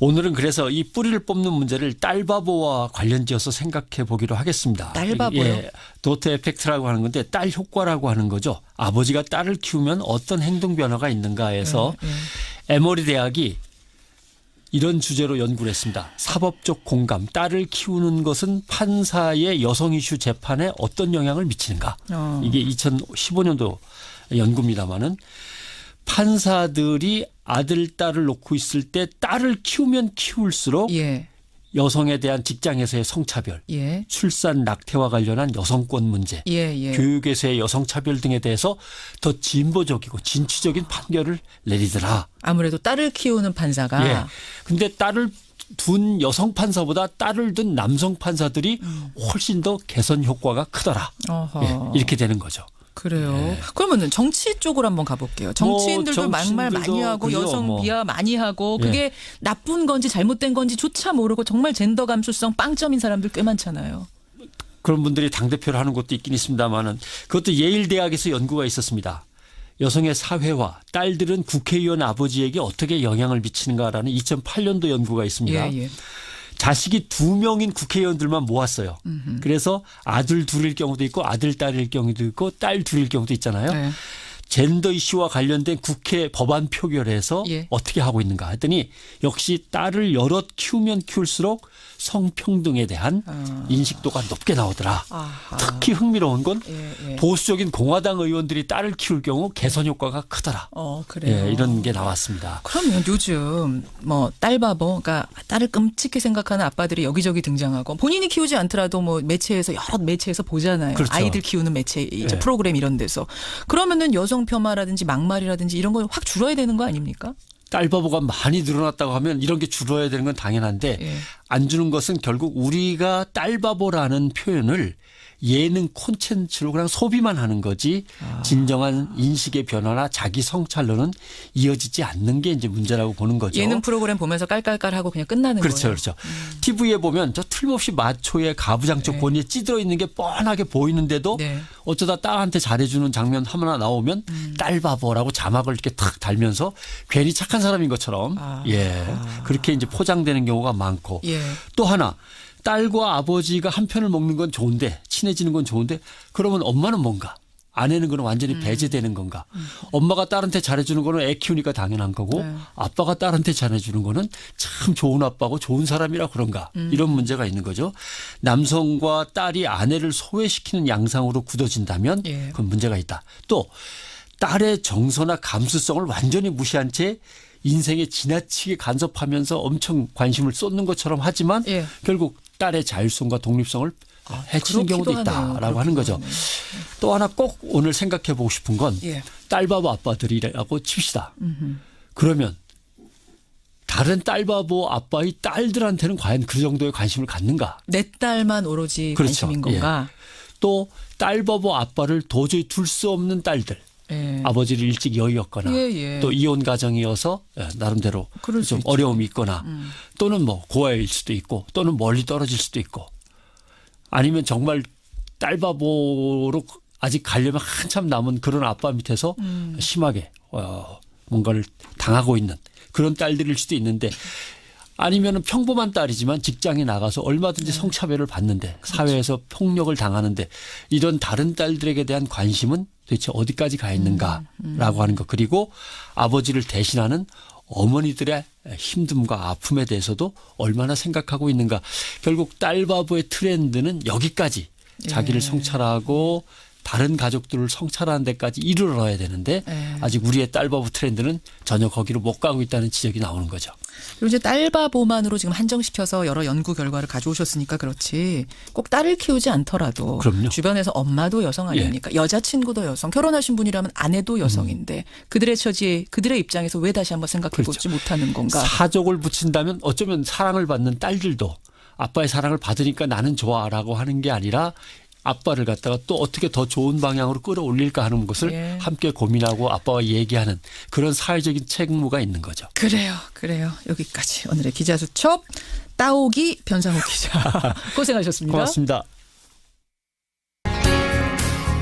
오늘은 그래서 이 뿌리를 뽑는 문제를 딸바보와 관련지어서 생각해 보기로 하겠습니다. 딸바보요? 예, 도트 에펙트라고 하는 건데 딸 효과라고 하는 거죠. 아버지가 딸을 키우면 어떤 행동 변화가 있는가 해서 에머리 대학이 이런 주제로 연구를 했습니다. 사법적 공감, 딸을 키우는 것은 판사의 여성 이슈 재판에 어떤 영향을 미치는가. 이게 2015년도 연구입니다마는 판사들이 아들, 딸을 놓고 있을 때 딸을 키우면 키울수록 여성에 대한 직장에서의 성차별, 출산 낙태와 관련한 여성권 문제, 교육에서의 여성차별 등에 대해서 더 진보적이고 진취적인 판결을 내리더라. 아무래도 딸을 키우는 판사가. 근데 딸을 둔 여성 판사보다 딸을 둔 남성 판사들이 훨씬 더 개선 효과가 크더라. 이렇게 되는 거죠. 그래요. 그러면은 정치 쪽으로 한번 가볼게요. 정치인들도 막말 많이 하고 여성 비하 많이 하고 그게 나쁜 건지 잘못된 건지조차 모르고 정말 젠더 감수성 빵점인 사람들 꽤 많잖아요. 그런 분들이 당대표를 하는 곳도 있긴 있습니다만은 그것도 예일대학에서 연구가 있었습니다. 여성의 사회화, 딸들은 국회의원 아버지에게 어떻게 영향을 미치는가라는 2008년도 연구가 있습니다. 예. 자식이 2명인 국회의원들만 모았어요. 그래서 아들 둘일 경우도 있고 아들 딸일 경우도 있고 딸 둘일 경우도 있잖아요. 네. 젠더 이슈와 관련된 국회 법안 표결에서 어떻게 하고 있는가 했더니 역시 딸을 여럿 키우면 키울수록 성평등에 대한 인식도가 높게 나오더라. 아하. 특히 흥미로운 건 보수적인 공화당 의원들이 딸을 키울 경우 개선 효과가 크더라. 그래요. 이런 게 나왔습니다. 그러면 요즘 뭐 딸바보, 그러니까 딸을 끔찍히 생각하는 아빠들이 여기저기 등장하고 본인이 키우지 않더라도 뭐 매체에서 여러 매체에서 보잖아요. 그렇죠. 아이들 키우는 매체 이제 프로그램 이런 데서. 그러면은 여성 폄하라든지 막말이라든지 이런 거 확 줄어야 되는 거 아닙니까? 딸바보가 많이 늘어났다고 하면 이런 게 줄어야 되는 건 당연한데 안 주는 것은 결국 우리가 딸바보라는 표현을 예능 콘텐츠로 그냥 소비만 하는 거지 진정한 인식의 변화나 자기 성찰로는 이어지지 않는 게 이제 문제라고 보는 거죠. 예능 프로그램 보면서 깔깔깔하고 그냥 끝나는 거예요. 그렇죠. TV에 보면 저 틀림없이 마초의 가부장적 권위에 찌들어 있는 게 뻔하게 보이는데도 어쩌다 딸한테 잘해주는 장면 하나 나오면 딸바보라고 자막을 이렇게 탁 달면서 괜히 착한 사람인 것처럼 그렇게 이제 포장되는 경우가 많고 또 하나 딸과 아버지가 한 편을 먹는 건 좋은데 친해지는 건 좋은데 그러면 엄마는 뭔가 아내는 그럼 완전히 배제되는 건가. 엄마가 딸한테 잘해주는 거는 애 키우니까 당연한 거고 아빠가 딸한테 잘해주는 거는 참 좋은 아빠고 좋은 사람이라 그런가. 이런 문제가 있는 거죠. 남성과 딸이 아내를 소외시키는 양상으로 굳어진다면 그건 문제가 있다. 또 딸의 정서나 감수성을 완전히 무시한 채 인생에 지나치게 간섭하면서 엄청 관심을 쏟는 것처럼 하지만 결국 딸의 자율성과 독립성을 해치는 경우도 있다라고 하는 거죠. 또 하나 꼭 오늘 생각해 보고 싶은 건 딸바보 아빠들이라고 칩시다. 그러면 다른 딸바보 아빠의 딸들한테는 과연 그 정도의 관심을 갖는가? 내 딸만 오로지 관심인 건가? 또 딸바보 아빠를 도저히 둘 수 없는 딸들. 아버지를 일찍 여의었거나 또 이혼 가정이어서 나름대로 좀 어려움이 있거나 또는 뭐 고아일 수도 있고 또는 멀리 떨어질 수도 있고 아니면 정말 딸바보로 아직 가려면 한참 남은 그런 아빠 밑에서 심하게 뭔가를 당하고 있는 그런 딸들일 수도 있는데 아니면 평범한 딸이지만 직장에 나가서 얼마든지 성차별을 받는데 사회에서 폭력을 당하는데 이런 다른 딸들에게 대한 관심은 도대체 어디까지 가 있는가라고 하는 것. 그리고 아버지를 대신하는 어머니들의 힘듦과 아픔에 대해서도 얼마나 생각하고 있는가. 결국 딸바보의 트렌드는 여기까지 자기를 성찰하고 다른 가족들을 성찰하는 데까지 이르러야 되는데 아직 우리의 딸바보 트렌드는 전혀 거기로 못 가고 있다는 지적이 나오는 거죠. 그리고 이제 딸바보만으로 지금 한정시켜서 여러 연구 결과를 가져오셨으니까 그렇지 꼭 딸을 키우지 않더라도 그럼요. 주변에서 엄마도 여성 아닙니까? 여자친구도 여성, 결혼하신 분이라면 아내도 여성인데 그들의 처지, 그들의 입장에서 왜 다시 한번 생각해보지 못하는 건가? 사족을 붙인다면 어쩌면 사랑을 받는 딸들도 아빠의 사랑을 받으니까 나는 좋아라고 하는 게 아니라 아빠를 갖다가 또 어떻게 더 좋은 방향으로 끌어올릴까 하는 것을 함께 고민하고 아빠와 얘기하는 그런 사회적인 책무가 있는 거죠. 그래요. 여기까지 오늘의 기자수첩 따오기 변상욱 기자 고생하셨습니다. 고맙습니다.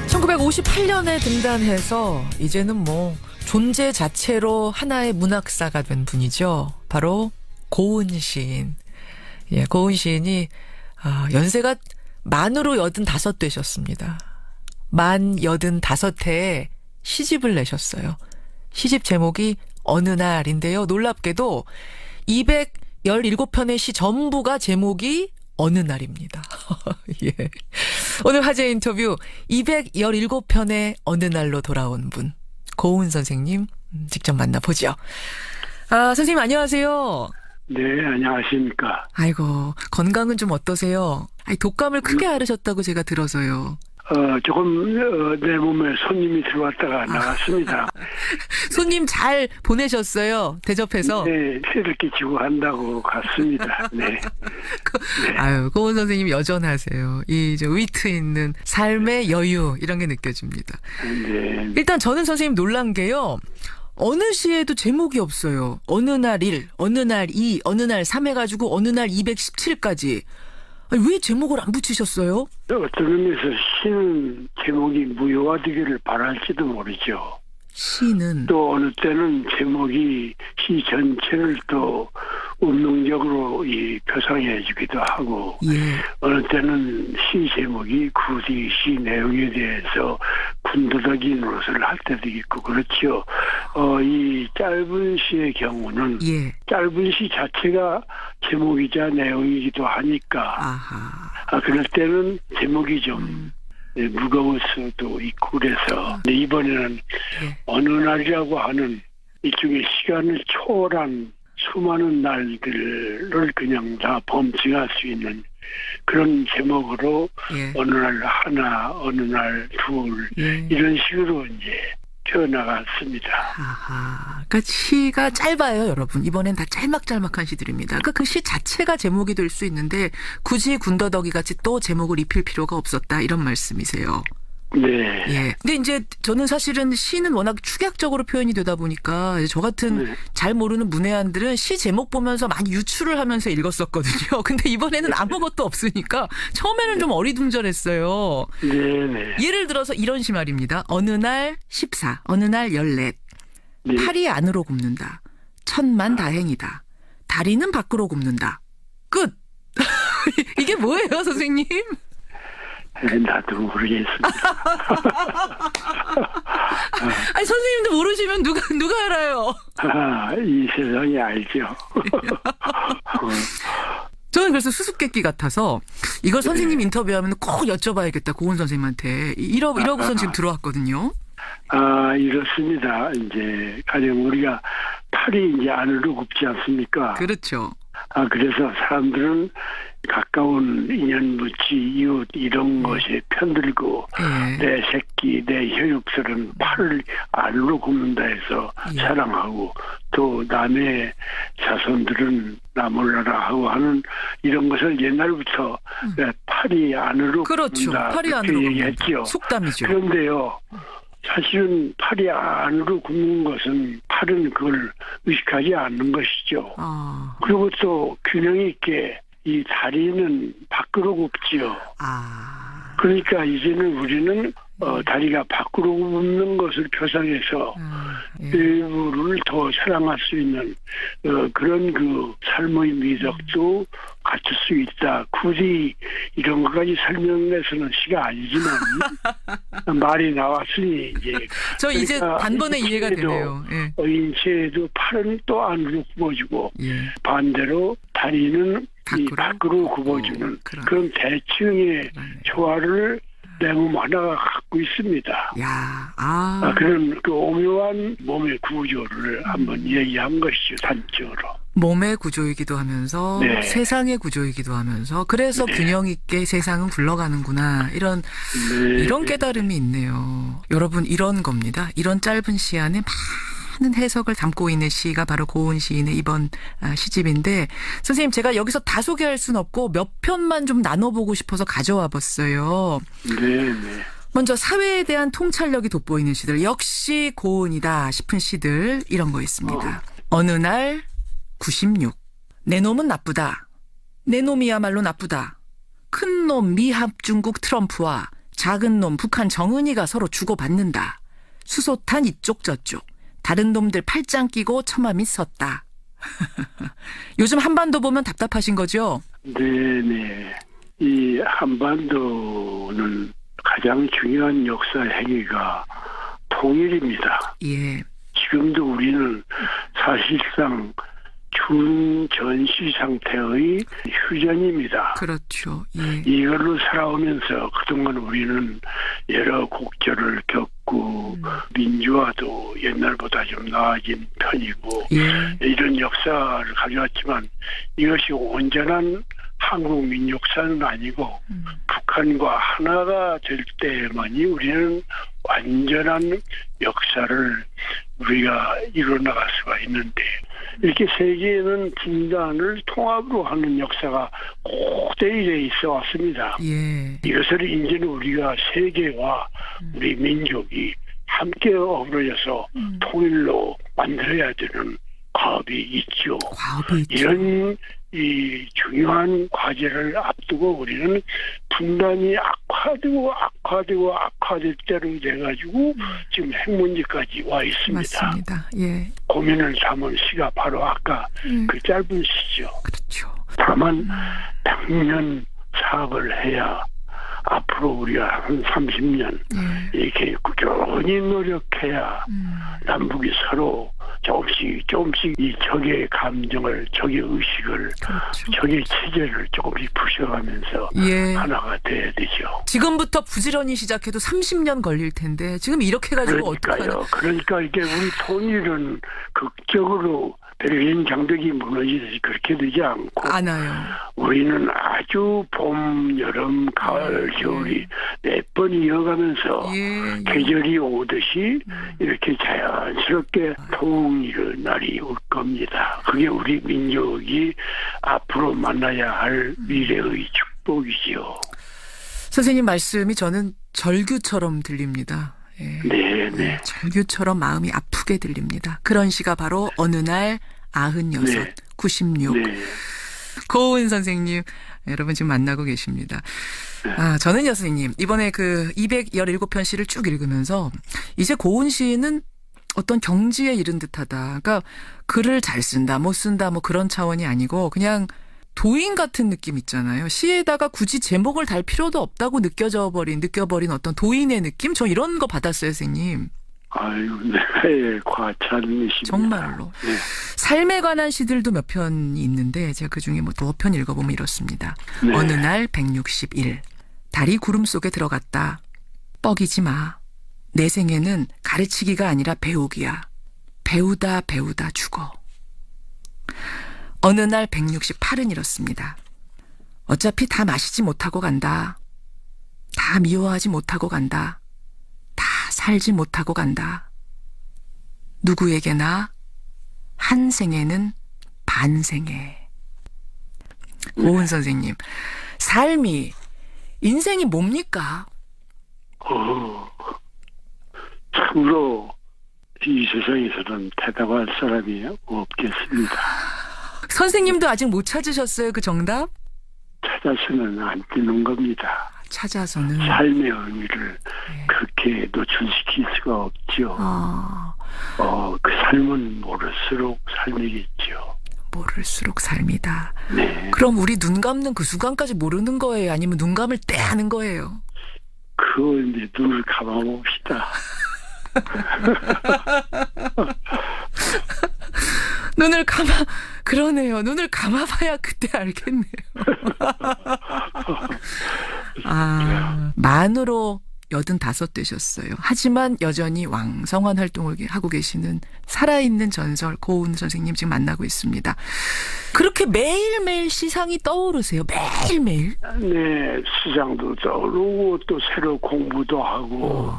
1958년에 등단해서 이제는 뭐 존재 자체로 하나의 문학사가 된 분이죠. 바로 고은 시인. 고은 시인이 연세가 만으로 85 되셨습니다. 만 85해에 시집을 내셨어요. 시집 제목이 어느 날인데요. 놀랍게도 217편의 시 전부가 제목이 어느 날입니다. 오늘 화제 인터뷰 217편의 어느 날로 돌아온 분 고은 선생님 직접 만나보죠. 선생님 안녕하세요. 네, 안녕하십니까. 아이고, 건강은 좀 어떠세요? 독감을 크게 앓으셨다고 제가 들어서요. 조금 내 몸에 손님이 들어왔다가 나갔습니다. 손님 잘 보내셨어요? 대접해서? 네, 새를 끼치고 한다고 갔습니다. 네. 아유, 고은 선생님 여전하세요. 이 위트 있는 삶의 여유 이런 게 느껴집니다. 네. 일단 저는 선생님 놀란 게요. 어느 시에도 제목이 없어요. 어느 날 1, 어느 날 2, 어느 날 3 해가지고 어느 날 217까지. 왜 제목을 안 붙이셨어요? 어떤 의미에서 시는 제목이 무효화되기를 바랄지도 모르죠. 시는 또 어느 때는 제목이 시 전체를 또 운명적으로 표상해 주기도 하고 어느 때는 시 제목이 굳이 시 내용에 대해서 군더더기 노릇을 할 때도 있고 그렇죠. 이 짧은 시의 경우는 짧은 시 자체가 제목이자 내용이기도 하니까 그럴 때는 제목이 좀 무거울 수도 있고 그래서 이번에는 어느 날이라고 하는 일종의 시간을 초월한 수많은 날들을 그냥 다 범증할 수 있는 그런 제목으로 어느 날 하나, 어느 날 둘 이런 식으로 이제 펴나갔습니다. 그러니까 시가 짧아요, 여러분. 이번엔 다 짤막짤막한 시들입니다. 그러니까 그 시 자체가 제목이 될 수 있는데 굳이 군더더기 같이 또 제목을 입힐 필요가 없었다 이런 말씀이세요. 네. 근데 이제 저는 사실은 시는 워낙 축약적으로 표현이 되다 보니까 저 같은 잘 모르는 문외한들은 시 제목 보면서 많이 유추를 하면서 읽었었거든요. 근데 이번에는 아무것도 없으니까 처음에는 좀 어리둥절했어요. 네네. 예를 들어서 이런 시 말입니다. 어느 날 14, 어느 날 14. 팔이 안으로 굽는다. 천만 다행이다. 다리는 밖으로 굽는다. 끝. 이게 뭐예요, 선생님? 나도 모르겠습니다. 아니 선생님도 모르시면 누가 알아요? 이 세상이 알죠. 저는 그래서 수수께끼 같아서 이걸 선생님 인터뷰하면 꼭 여쭤봐야겠다 고은 선생님한테 이러고선 지금 들어왔거든요. 이렇습니다. 이제 가령 우리가 팔이 이제 안으로 굽지 않습니까? 그렇죠. 그래서 사람들은 가까운 인연무치, 이웃 이런 것에 편들고 내 새끼, 내 혈육설은 팔을 안으로 굽는다 해서 사랑하고 또 남의 자손들은 나 몰라라 하고 하는 이런 것을 옛날부터 팔이 안으로 그렇죠. 굽는다 팔이 그렇게 안으로 얘기했죠. 속담이죠. 그런데요. 사실은 팔이 안으로 굽는 것은 팔은 그걸 의식하지 않는 것이죠. 그리고 또 균형 있게 이 다리는 밖으로 굽지요. 그러니까 이제는 우리는 다리가 밖으로 굽는 것을 표상해서 일부를 더 사랑할 수 있는 그런 그 삶의 미덕도 갖출 수 있다. 굳이 이런 것까지 설명해서는 시가 아니지만 말이 나왔으니 이제 저 이제 단번에 이해가 되네요. 인체에도 팔은 또 안으로 굽어주고 반대로 다리는 밖으로 굽어주는 그런 대칭의 조화를 내 몸 하나가 갖고 있습니다. 그런 그 오묘한 몸의 구조를 한번 얘기한 것이죠, 단적으로. 몸의 구조이기도 하면서 세상의 구조이기도 하면서 그래서 균형 있게 세상은 굴러가는구나 이런 깨달음이 있네요. 여러분 이런 겁니다. 이런 짧은 시 안에 많은 해석을 담고 있는 시가 바로 고은 시인의 이번 시집인데 선생님 제가 여기서 다 소개할 수는 없고 몇 편만 좀 나눠보고 싶어서 가져와 봤어요. 먼저 사회에 대한 통찰력이 돋보이는 시들 역시 고은이다 싶은 시들 이런 거 있습니다. 어느 날 96. 내 놈은 나쁘다. 내 놈이야말로 나쁘다. 큰 놈 미합 중국 트럼프와 작은 놈 북한 정은이가 서로 주고받는다. 수소탄 이쪽 저쪽. 다른 놈들 팔짱 끼고 처마밑 섰다. 요즘 한반도 보면 답답하신 거죠? 네네. 이 한반도는 가장 중요한 역사 행위가 통일입니다. 지금도 우리는 사실상 준전시 상태의 휴전입니다. 그렇죠. 이걸로 살아오면서 그동안 우리는 여러 곡절을 겪고 민주화도 옛날보다 좀 나아진 편이고 이런 역사를 가져왔지만 이것이 온전한 한국 민족사는 아니고 북한과 하나가 될 때만이 우리는 완전한 역사를 우리가 이뤄나갈 수가 있는데 이렇게 세계에는 분단을 통합으로 하는 역사가 고대일에 있어 왔습니다. 이것을 이제는 우리가 세계와 우리 민족이 함께 어우러져서 통일로 만들어야 되는 과업이 있죠. 이런 이 중요한 과제를 앞두고 우리는 분단이 악화될 대로 돼가지고 지금 핵 문제까지 와 있습니다. 맞습니다. 예. 고민을 담은 시가 바로 아까 그 짧은 시죠. 그렇죠. 다만 100년 사업을 해야 앞으로 우리가 한 30년 이렇게 꾸준히 노력해야 남북이 서로 조금씩 이 적의 감정을, 적의 의식을, 그렇죠. 적의 체제를 조금씩 부셔가면서 하나가 돼야 되죠. 지금부터 부지런히 시작해도 30년 걸릴 텐데 지금 이렇게 가지고 어떡하나. 그러니까 이게 우리 통일은 극적으로 베를린 장벽이 무너지듯이 그렇게 되지 않아요. 우리는 아주 봄, 여름, 가을, 겨울이 4번 이어가면서 계절이 오듯이 이렇게 자연스럽게 통일의 날이 올 겁니다. 그게 우리 민족이 앞으로 만나야 할 미래의 축복이지요. 선생님 말씀이 저는 절규처럼 들립니다. 네. 절규처럼 마음이 아프게 들립니다. 그런 시가 바로 어느 날 96, 96. 고은 선생님, 여러분 지금 만나고 계십니다. 저는요, 선생님, 이번에 그 217편 시를 쭉 읽으면서 이제 고은 시는 어떤 경지에 이른 듯하다. 그러니까 글을 잘 쓴다, 못 쓴다, 뭐 그런 차원이 아니고 그냥 도인 같은 느낌 있잖아요. 시에다가 굳이 제목을 달 필요도 없다고 느껴버린 어떤 도인의 느낌? 저 이런 거 받았어요, 선생님. 아유, 네, 과찬이십니다. 정말로. 네. 삶에 관한 시들도 몇 편이 있는데 제가 그중에 뭐 2편 읽어보면 이렇습니다. 네. 어느 날 161. 달이 구름 속에 들어갔다. 뻐기지 마. 내 생애는 가르치기가 아니라 배우기야. 배우다 죽어. 어느 날 168은 이렇습니다. 어차피 다 마시지 못하고 간다. 다 미워하지 못하고 간다. 다 살지 못하고 간다. 누구에게나 한 생에는 반생에. 고은 선생님, 삶이, 인생이 뭡니까? 참으로 이 세상에서는 대답할 사람이 없겠습니다. 선생님도 아직 못 찾으셨어요, 그 정답? 찾아서는 안 되는 겁니다. 찾아서는. 삶의 의미를 그렇게 노출시킬 수가 없죠. 그 삶은 모를수록 삶이겠죠. 모를수록 삶이다. 네. 그럼 우리 눈 감는 그 순간까지 모르는 거예요? 아니면 눈 감을 때 하는 거예요? 그거 이제 눈을 감아봅시다. 그러네요. 눈을 감아봐야 그때 알겠네요. 만으로 85 되셨어요. 하지만 여전히 왕성한 활동을 하고 계시는 살아있는 전설 고은 선생님 지금 만나고 있습니다. 그렇게 매일매일 시상이 떠오르세요? 매일매일? 네. 시상도 떠오르고 또 새로 공부도 하고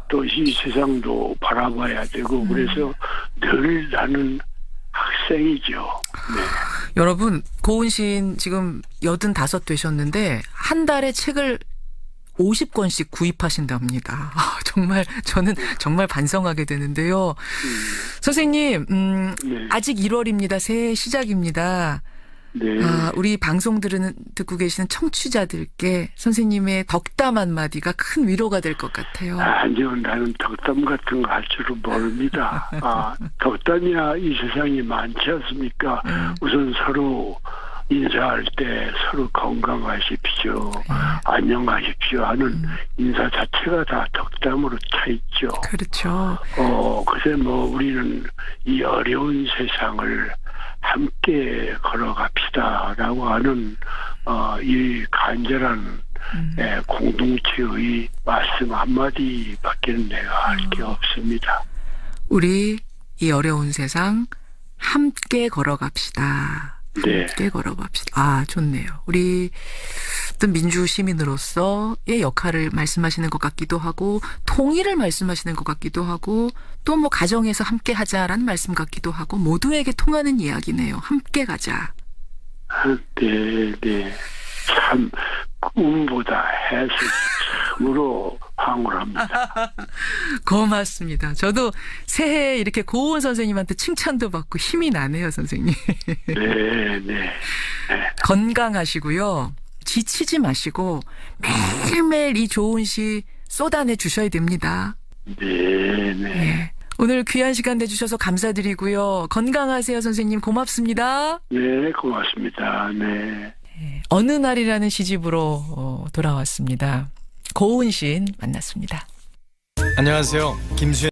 또 이 세상도 바라봐야 되고 그래서 늘 나는 학생이죠. 네. 여러분, 고은 시인 지금 85 되셨는데 한 달에 책을 50권씩 구입하신답니다. 저는 정말 반성하게 되는데요. 선생님, 네. 아직 1월입니다. 새해 시작입니다. 네. 우리 방송 듣고 계시는 청취자들께 선생님의 덕담 한마디가 큰 위로가 될 것 같아요. 아니요, 나는 덕담 같은 거 할 줄은 모릅니다. 덕담이야 이 세상이 많지 않습니까? 우선 서로 인사할 때 서로 건강하십시오, 안녕하십시오 하는 인사 자체가 다 덕담으로 차 있죠. 그렇죠. 그래서 우리는 이 어려운 세상을 함께 걸어갑시다라고 하는 이 간절한 공동체의 말씀 한마디밖에는 내가 할 게 없습니다. 우리 이 어려운 세상 함께 걸어갑시다. 네. 함께 걸어갑시다. 좋네요. 우리 어떤 민주 시민으로서의 역할을 말씀하시는 것 같기도 하고 통일을 말씀하시는 것 같기도 하고 또 뭐 가정에서 함께 하자라는 말씀 같기도 하고 모두에게 통하는 이야기네요. 함께 가자. 네. 참 꿈보다 해서 참으로 황홀합니다. 고맙습니다. 저도 새해 이렇게 고은 선생님한테 칭찬도 받고 힘이 나네요, 선생님. 네. 건강하시고요. 지치지 마시고 매일매일 이 좋은 시 쏟아내 주셔야 됩니다. 네. 오늘 귀한 시간 내주셔서 감사드리고요. 건강하세요, 선생님. 고맙습니다. 네, 고맙습니다. 네. 어느 날이라는 시집으로 돌아왔습니다. 고은 시인 만났습니다. 안녕하세요. 김수현